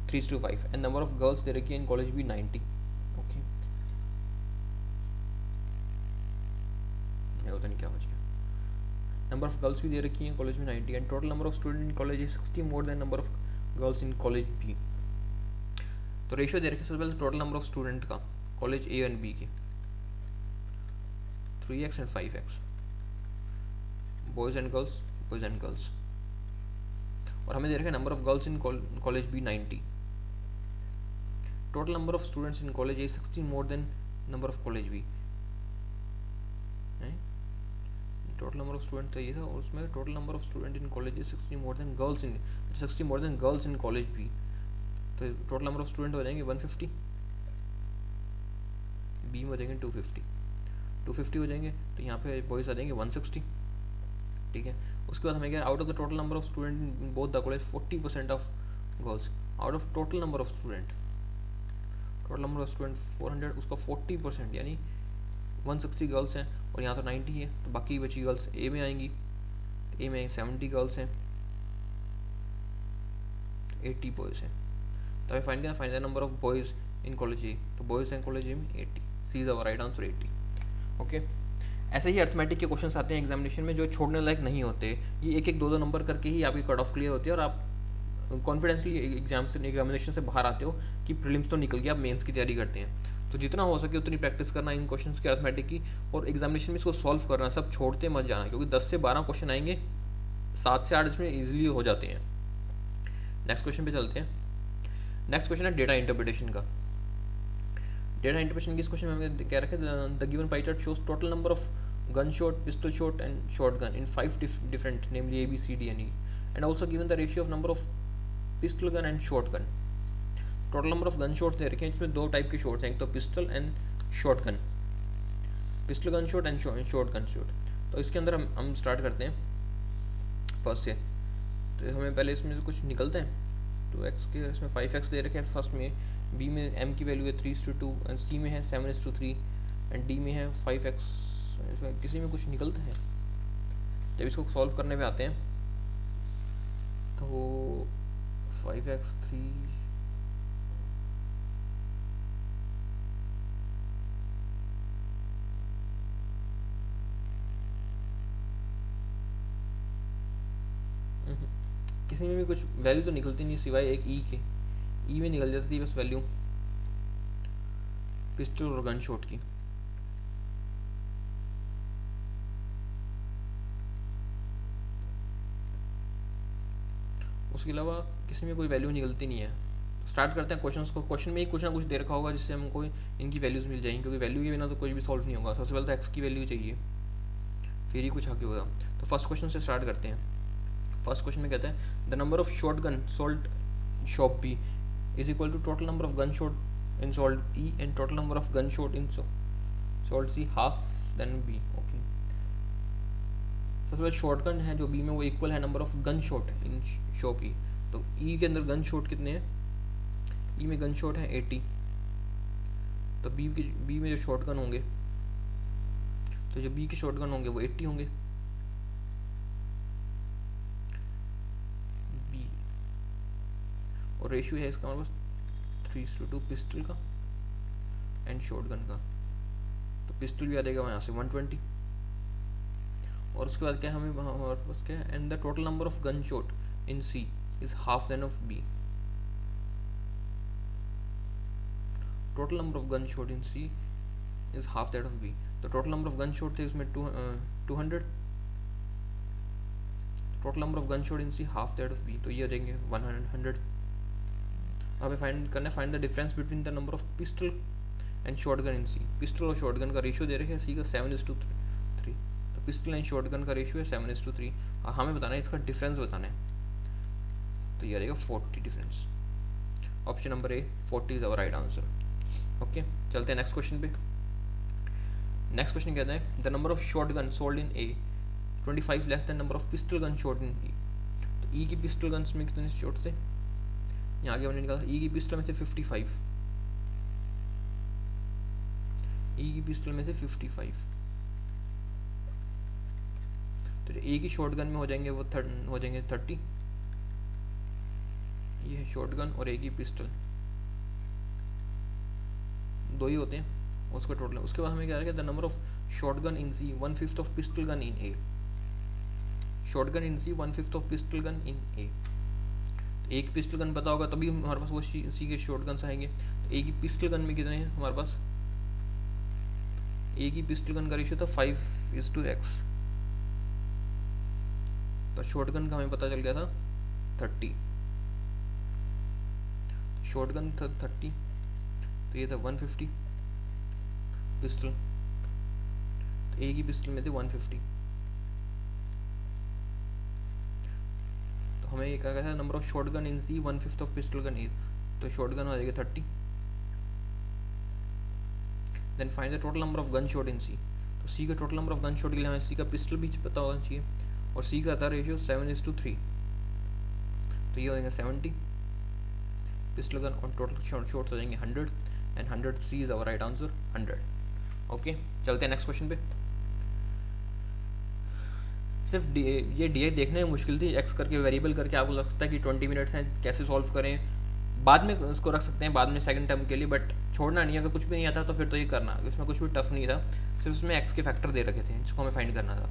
3:5 एंड नंबर ऑफ गर्ल्स दे रखी है इन कॉलेज बी 90। ओके, पता नहीं क्या बच गया। नंबर ऑफ गर्ल्स भी दे रखी है कॉलेज में 90 and total number of student in college है 60 more than number of girls in college B. तो रेशियो दे रखी है सबसे पहले टोटल नंबर ऑफ स्टूडेंट का कॉलेज ए एंड बी के 3x and 5x, boys and girls, और हमें दे रखा है number of girls in college B 90। Total number of students in college A 60 more than number of college B. Total number of student तो ये था, और उसमें total number of student in college A 60 more than girls in college B. तो total number of student हो जाएंगे 150, B में हो जाएंगे 250 हो जाएंगे, तो यहाँ पे बॉयज़ आ जाएंगे 160। ठीक है, उसके बाद हमें क्या, out of the total number of student in both the college 40% of girls, out of total number of student 400, उसका 40% यानी 160 गर्ल्स हैं, और यहाँ तो 90 है, तो बाकी बची गर्ल्स ए में आएंगी। ए में 70 गर्ल्स हैं 80 बॉयज़ हैं। तो हमें find the number of boys in college A, तो बॉयज़ हैं कॉलेज ए में 80, C is our right answer 80। Okay, ऐसे ही अर्थमेटिक के क्वेश्चंस आते हैं एग्जामिनेशन में जो छोड़ने लायक नहीं होते, ये एक एक दो दो नंबर करके ही आपकी कट ऑफ क्लियर होती है और आप कॉन्फिडेंसली एग्जामिनेशन से बाहर आते हो कि प्रीलिम्स तो निकल गया, आप मेंस की तैयारी करते हैं। तो जितना हो सके उतनी प्रैक्टिस करना इन क्वेश्चंस के अर्थमेटिक की, और एग्जामिनेशन में इसको सॉल्व करना, सब छोड़ते मत जाना, क्योंकि 10 से 12 क्वेश्चन आएंगे, 7 से 8 इसमें ईजिली हो जाते हैं। नेक्स्ट क्वेश्चन पे चलते हैं। नेक्स्ट क्वेश्चन है डेटा इंटरप्रिटेशन का। डेटा इंटरप्रिटेशन की इस क्वेश्चन में हमें क्या रखे, the given pie chart shows total number of gun shot, pistol shot and shot gun in 5 different, namely A, B, C, D and E, and also given the ratio of number of pistol gun and short gun. Total number of gun shots दे रखे हैं, इसमें दो type के shots हैं, एक तो pistol and short gun, pistol gun shot and short gun shot. तो इसके अंदर हम स्टार्ट करते हैं फर्स्ट से। तो हमें पहले इसमें से कुछ निकलते हैं। 2x के इसमें 5x दे रखे हैं फर्स्ट में, b में m की वैल्यू है 3:2 एंड c में है 7:3 एंड d में है 5x। इसमें किसी में कुछ निकलता है। जब इसको सॉल्व करने पे आते हैं तो 5x 3 किसी में भी कुछ वैल्यू तो निकलती नहीं सिवाय एक ई के, ई में निकल जाती है बस वैल्यू पिस्टल और गन शॉट की। उसके अलावा किसी में कोई वैल्यू निकलती नहीं है। स्टार्ट करते हैं क्वेश्चंस को। क्वेश्चन में ही कुछ ना कुछ दे रखा होगा जिससे हमको इनकी वैल्यूज़ मिल जाएंगी, क्योंकि वैल्यू के बिना तो कुछ भी सॉल्व नहीं होगा। सबसे पहले तो एक्स की वैल्यू चाहिए, फिर ही कुछ आगे होगा। तो फर्स्ट क्वेश्चन से स्टार्ट करते हैं। फर्स्ट क्वेश्चन में कहते हैं the number of short gun sold shop B is equal to total number of gun shot in sold E and total number of gun shot in sold C half than B. Okay, सबसे पहले short gun है जो B में वो equal है number of gun shot in shop E. तो E के अंदर गन शॉट कितने हैं, ई में गन शॉट है 80, तो बी में जो शॉर्ट गन होंगे, तो जो बी के शॉर्ट गन होंगे वो 80 होंगे। बी और रेशियो है इसका मतलब 3:2 पिस्टल का एंड शॉर्ट गन का, तो पिस्टल भी आ जाएगा वहाँ से 120। और उसके बाद क्या हमें हमारे पास क्या है, and the total number of gun shot in C is half then of B. Total number of gun shot in C is half that of B. तो total number of gun shot थे उसमें 200, total number of gun shot in C half that of B, तो ये हो जाएंगे 100। हमें find करना है find the difference between the number of pistol and short gun in C. Pistol और शॉर्ट गन का रेशियो दे रखे हैं सी का 7:3, तो पिस्टल एंड शॉर्ट गन का रेशियो है 7:3 और हमें बताना है इसका डिफरेंस बताना है, तो ये आ जाएगा 40 difference. Option number A 40 is our right answer. Okay, चलते हैं नेक्स्ट क्वेश्चन पे। नेक्स्ट क्वेश्चन कहता है the number of short gun sold in A 25 less than number of pistol gun shot in E. तो ई की pistol guns में कितने shot थे, यहाँ आगे हमने निकाला ई की पिस्टल में थे 55, ई की पिस्टल में थे 55, तो ए की शॉर्ट गन में हो जाएंगे वो हो जाएंगे 30। ये है शॉर्ट गन और ए की पिस्टल, दो ही होते हैं उसका टोटल। उसके बाद हमें क्या है the number of short gun in C 1/5 of pistol gun in A. Short gun in C 1/5 of pistol gun in A. एक पिस्टल गन पता होगा तभी हमारे पास वो सी के शॉर्ट गन्स आएंगे। तो ए की पिस्टल गन में कितने हैं हमारे पास, ए की पिस्टल गन का रेशियो था 5:x, तो शॉर्ट गन का हमें पता चल गया था 30। शॉर्ट गन था 30, तो ये था 150 पिस्टल, तो ए की पिस्टल में थे 150। तो हमें ये क्या कहता है number of short gun in C 1/5 of pistol gun A, तो शॉर्ट गन हो जाएगा 30। Then find the total number of gun shot in C. तो सी का total number of gun shot के लिए हमें सी का पिस्टल भी पता होना चाहिए, और सी का था रेशियो 7:3, तो ये हो जाएगा 70 पिस्टल गन और टोटल शॉट्स हो जाएंगे 100 and 100 C is our right answer 100। Okay, चलते हैं नेक्स्ट क्वेश्चन पे। सिर्फ ये डी देखने में मुश्किल थी, एक्स करके वेरिएबल करके आपको लगता है कि 20 मिनट्स हैं, कैसे सॉल्व करें, बाद में उसको रख सकते हैं बाद में सेकंड टर्म के लिए, बट छोड़ना नहीं। अगर कुछ भी नहीं आता तो फिर तो ये करना, इसमें कुछ भी टफ नहीं था, सिर्फ उसमें एक्स के फैक्टर दे रखे थे जिसको हमें फाइंड करना था।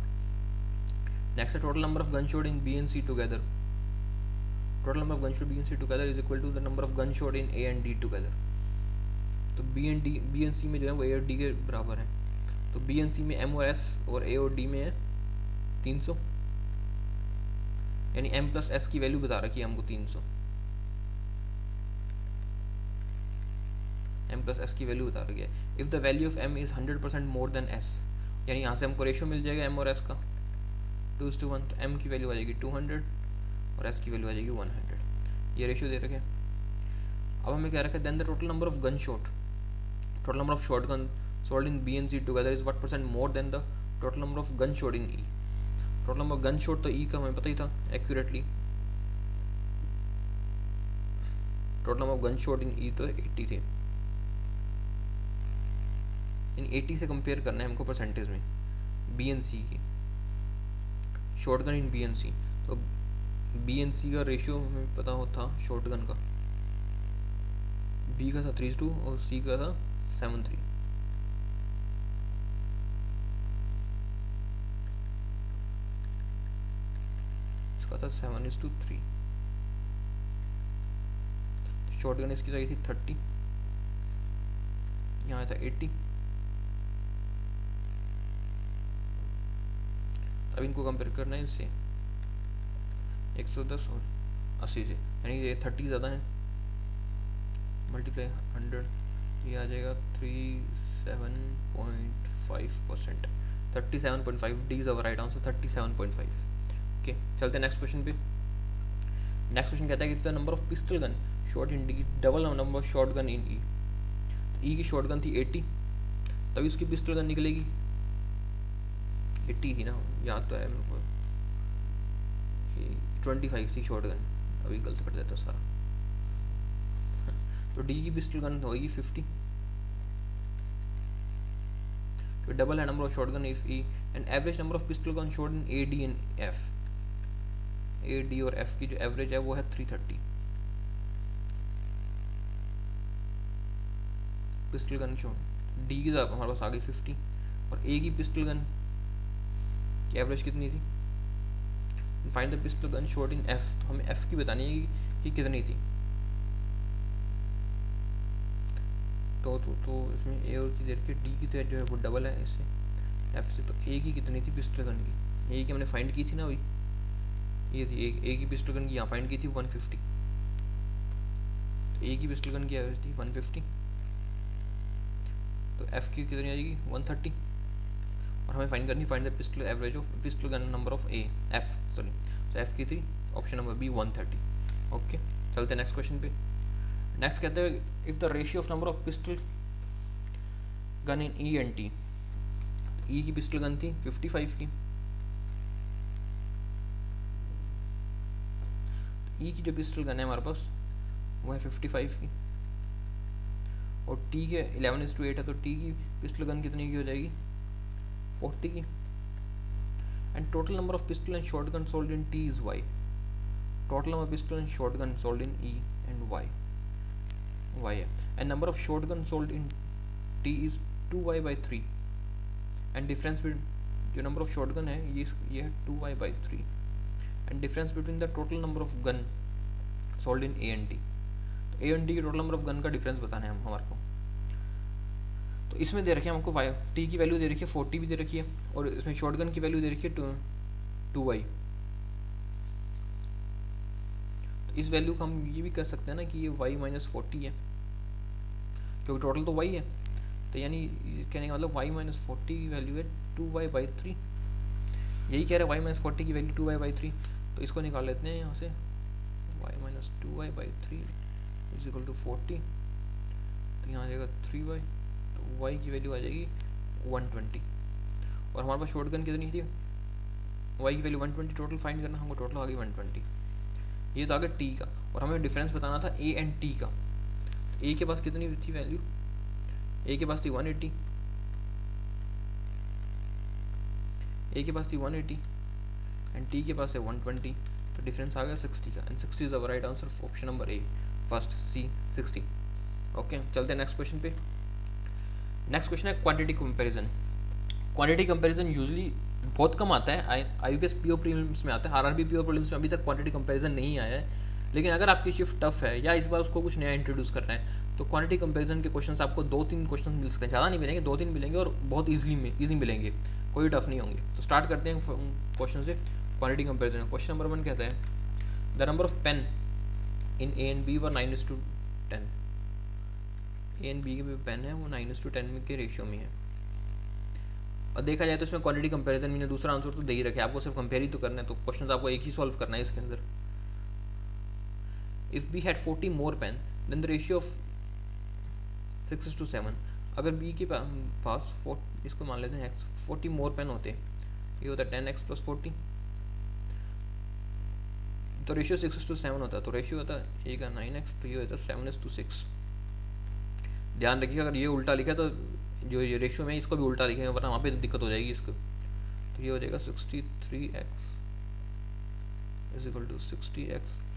नेक्स्ट है total number of gun shot in B and C together. Total number of gun shot B and C together is equal to the number of gun shot in A and D together. तो B and C में जो है वो ए और D के बराबर है। तो बी एंड सी में एम और एस और ए और डी में है 300, यानी एम प्लस एस की वैल्यू बता रखी है हमको 300, एम प्लस एस की वैल्यू बता रखी है। If the value of M is 100% more than S, यानी यहाँ से हमको रेशियो मिल जाएगा एम और एस का 2:1, तो एम की वैल्यू आ जाएगी 200 और एस की वैल्यू आ जाएगी 100। ये रेशियो दे रखे। अब हमें क्या रखा है, then the total number of gun shot, total number of shot gun sold in B and C together is what % more than the total number of gun shot in E। Total number gun shot तो E का हमें पता ही था accurately, total number of gun shot in E तो 80 थे, इन 80 से compare करना है हमको परसेंटेज में बी एंड सी की, short gun in B and C. तो बी एंड सी का रेशियो हमें पता होता शॉर्ट गन का, बी का था 3:2 और सी का था 7:3। था 7:3। शॉर्ट गन इसकी थी 30, यहाँ था 80। अब इनको कंपेयर करना है इससे 110 और 80 से, यानी ये 30 ज़्यादा है, मल्टीप्लाई 100, ये आ जाएगा 37.5%, 37.5। D is our right answer 37.5। Okay, चलते हैं नेक्स्ट क्वेश्चन पे। नेक्स्ट क्वेश्चन कहता है कि the number of pistol gun shot in D double number of shot gun in E. तो ई की शॉट गन थी 80, तभी उसकी पिस्टल गन निकलेगी 80 थी ना, याद तो है मेरे को, 25 थी शॉट गन, अभी गलत कर देता सारा। तो डी की पिस्टल गन होगी 50, तो डबल है number of shot gun if E, and average number of pistol gun shot in A D and F. A D और एफ की जो एवरेज है वो है 330 पिस्टल गन शॉट। डी की हमारे पास आ गई 50 और ए की पिस्टल गन की एवरेज कितनी थी, find the pistol gun shot in F. तो हमें एफ की बतानी है कि कितनी थी। तो इसमें ए और की देर के डी की तो जो है वो डबल है इससे एफ से। तो ए की कितनी थी पिस्टल गन की, ए की हमने फाइंड की थी ना अभी, ये थी ए की पिस्टल गन की यहाँ फाइंड की थी 150। तो ए की पिस्टल गन की एवरेज थी 150, तो एफ की कितनी आ जाएगी 130, और हमें फाइंड करनी find the pistol average of pistol gun number of A F, sorry. तो एफ की थी ऑप्शन नंबर बी 130। ओके, चलते हैं नेक्स्ट क्वेश्चन पे। नेक्स्ट कहते हैं if the ratio of number of pistol gun in E and T. E की pistol gun थी 55 की, ई की जो पिस्टल गन है हमारे पास वो है 55 की, और टी के 11:8 है, तो टी की पिस्टल गन कितनी की हो जाएगी 40 की। And total number of pistol and short gun sold in T is Y. Total number of pistol and short gun sold in E and Y, Y है। And number of short gun sold in T is 2y/3, and difference जो number of short gun है ये है 2y/3, and difference between the total number of gun sold in A and D. तो A and D के total number of gun का difference बताना है हमारे को। तो इसमें दे रखे हैं हमको टी की वैल्यू दे रखी है 40 भी दे रखी है, और इसमें शॉर्ट गन की वैल्यू दे रखी है 2y। तो इस वैल्यू को हम ये भी कर सकते हैं ना कि ये y-40 है, क्योंकि टोटल तो y है, तो यानी कहने का मतलब y-40 की वैल्यू है 2y/3। यही कह रहे हैं y-40 की वैल्यू 2y/3, तो इसको निकाल लेते हैं यहाँ से, y-2y/3 इज इक्वल टू 40, तो यहाँ आ जाएगा 3y, तो y की वैल्यू आ जाएगी 120। और हमारे पास शॉर्ट गन कितनी थी, y की वैल्यू 120, टोटल फाइंड करना हमको, टोटल आ गई 120। ये तो आ गया टी का, और हमें डिफरेंस बताना था ए एंड टी का। ए के पास कितनी थी वैल्यू, ए के पास थी 180, ए के पास थी 180, एंड टी के पास है 120, तो डिफरेंस आ गया 60 का, and 60 is the right answer for option number A, first C 60। Okay, चलते हैं नेक्स्ट क्वेश्चन पे। नेक्स्ट क्वेश्चन है quantity comparison. Quantity comparison usually बहुत कम आता है, IBPS पीओ प्रीलिम्स में आता है, RRB पीओ प्रीलिम्स में अभी तक क्वांटिटी कंपैरिजन नहीं आया है। लेकिन अगर आपकी शिफ्ट टफ है या इस बार उसको कुछ नया इंट्रोड्यूस करना है, तो क्वांटिटी कंपैरिजन के क्वेश्चंस आपको 2-3 क्वेश्चन मिल सकते हैं, ज़्यादा नहीं मिलेंगे, 2-3 मिलेंगे और बहुत ईजी मिलेंगे, कोई टफ नहीं होंगे। तो स्टार्ट करते हैं क्वेश्चन से। क्वांटिटी कंपैरिजन क्वेश्चन नंबर 1 कहता है the number of pain in A and B were 9:10। A and B के पेन है वो 9:10 के रेशियो में है। और देखा जाए तो इसमें क्वांटिटी कंपैरिजन मैंने दूसरा आंसर तो दे ही रखे, आपको सिर्फ कंपेयर ही तो करना है, तो क्वेश्चन आपको एक ही सॉल्व करना है इसके अंदर। If B had 40 more pen than the ratio of 6:7। अगर बी के पास इसको मान लेते हैं x 40 मोर पेन होते, ये होता है 10x + 40, तो रेशियो 6:7 होता है, तो रेशियो होता है a का 9x, तो ये होता है 7:6। ध्यान रखिए अगर ये उल्टा लिखा तो जो ये रेशियो में इसको भी उल्टा लिखेंगे, वरना वहाँ पे दिक्कत हो जाएगी इसको। तो ये हो जाएगा 63x = 60x +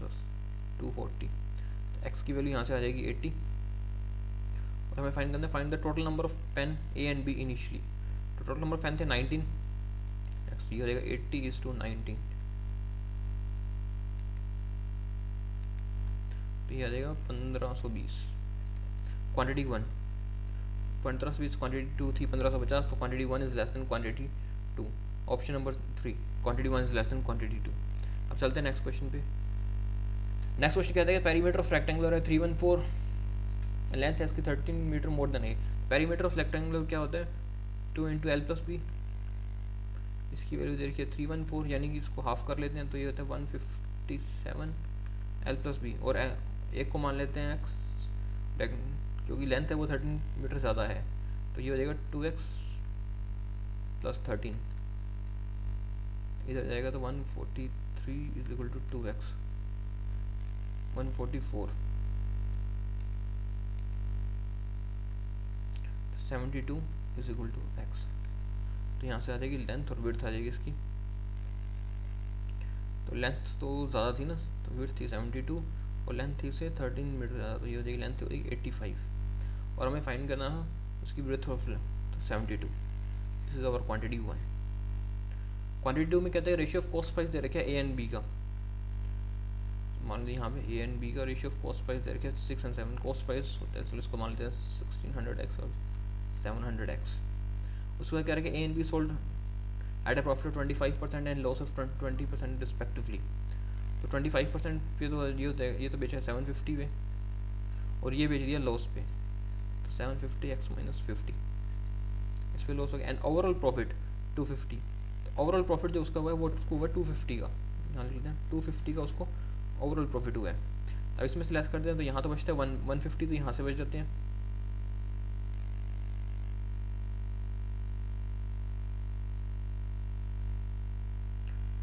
240, तो x की वैल्यू यहाँ से आ जाएगी 80। और हमें फाइंड करना है find the total number of pen A and B initially. तो टोटल नंबर पेन थे 19, ये हो जाएगा 80:19, तो ये आ जाएगा 1520। क्वांटिटी 1 1520, क्वांटिटी 2 थी 1550, तो quantity 1 is less then quantity 2। Option number 3, quantity 1 is less then quantity 2। अब चलते हैं नेक्स्ट क्वेश्चन पे। नेक्स्ट क्वेश्चन कहता है कि पेरीमीटर ऑफ रेक्टेंगुलर है 314, लेंथ है इसकी 13 metre more than A. Perimeter of rectangular क्या होता है 2 × L + B। इसकी वैल्यू दे रखी है 314, यानी कि इसको हाफ कर लेते हैं, तो ये होता है 157 L + B, और एक को मान लेते हैं x, क्योंकि लेंथ है वो 13 मीटर ज़्यादा है, तो ये हो जाएगा 2x + 13, इधर जाएगा तो 143 = 2x 144, 72 = x। तो यहाँ से आ जाएगी लेंथ और विड्थ आ जाएगी इसकी। तो लेंथ तो ज़्यादा थी ना, तो विड्थ थी 72 और लेंथ थी से 13 मीटर ज़्यादा, तो ये हो जाएगी लेंथ हो जाएगी 85। और हमें फाइंड करना है उसकी विड्थ ऑफ तो 72। This is our quantity 1। Quantity 2 में कहते हैं रेशियो ऑफ कॉस्ट प्राइस दे रखे है A एंड B का। मान लीजिए यहाँ पे A एंड B का रेशियो ऑफ कॉस्ट प्राइस दे रखे है 6 और 7। कॉस्ट प्राइस होता है, चलो इसको मान लेते हैं 1600x और 700x। उसके बाद कह रहे हैं A and B sold at a profit of 25% and loss of 20% respectively. तो 25% पे तो ये होता है, ये तो बेचा है 750 पे और ये बेच दिया लॉस पे, तो 750x - 50 इस पे लॉस हो गया। एंड ओवरऑल प्रॉफिट 250, तो ओवरऑल प्रॉफिट जो उसका हुआ है वो उसको हुआ 250 का, यहाँ लिख लेते हैं 250 का उसको ओवरऑल प्रॉफिट हुआ है। अब इसमें से लेस करते हैं तो यहाँ तो बचता है 150, तो यहाँ से बच जाते हैं।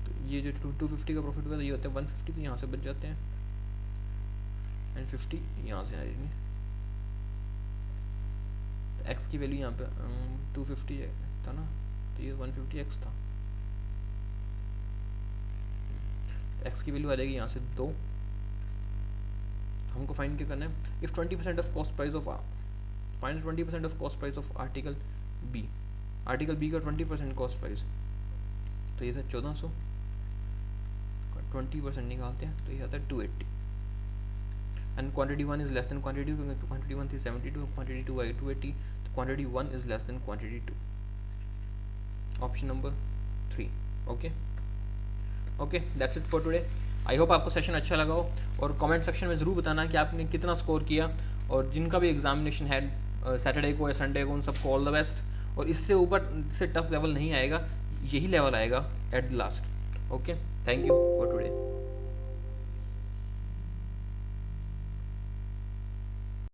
तो ये जो 250 का प्रॉफिट हुआ तो ये होता है 150, तो यहाँ से बच जाते हैं एंड 50 यहाँ से आएंगे। तो x की वैल्यू यहाँ पे 250 था ना, तो ये 150x था। x की वैल्यू आ जाएगी यहाँ से 2। हमको फाइंड क्या करना है, if 20% of cost price of find 20% of cost price of article B। Article B का 20% कॉस्ट प्राइस, तो ये था 1400 का 20% निकालते हैं, तो ये आता है 280। And quantity 1 is less then quantity 2, क्योंकि क्वांटिटी 1 थी 72, क्वांटिटी 2 आई 280, तो quantity 1 is less then quantity 2। Option number 3। Okay that's it for today. I hope आपको सेशन अच्छा लगा हो, और कमेंट सेक्शन में ज़रूर बताना कि आपने कितना स्कोर किया, और जिनका भी एग्जामिनेशन है सैटरडे को या संडे को, उन सबको ऑल द बेस्ट। और इससे ऊपर से टफ लेवल नहीं आएगा, यही लेवल आएगा at the last. Okay, thank you for today.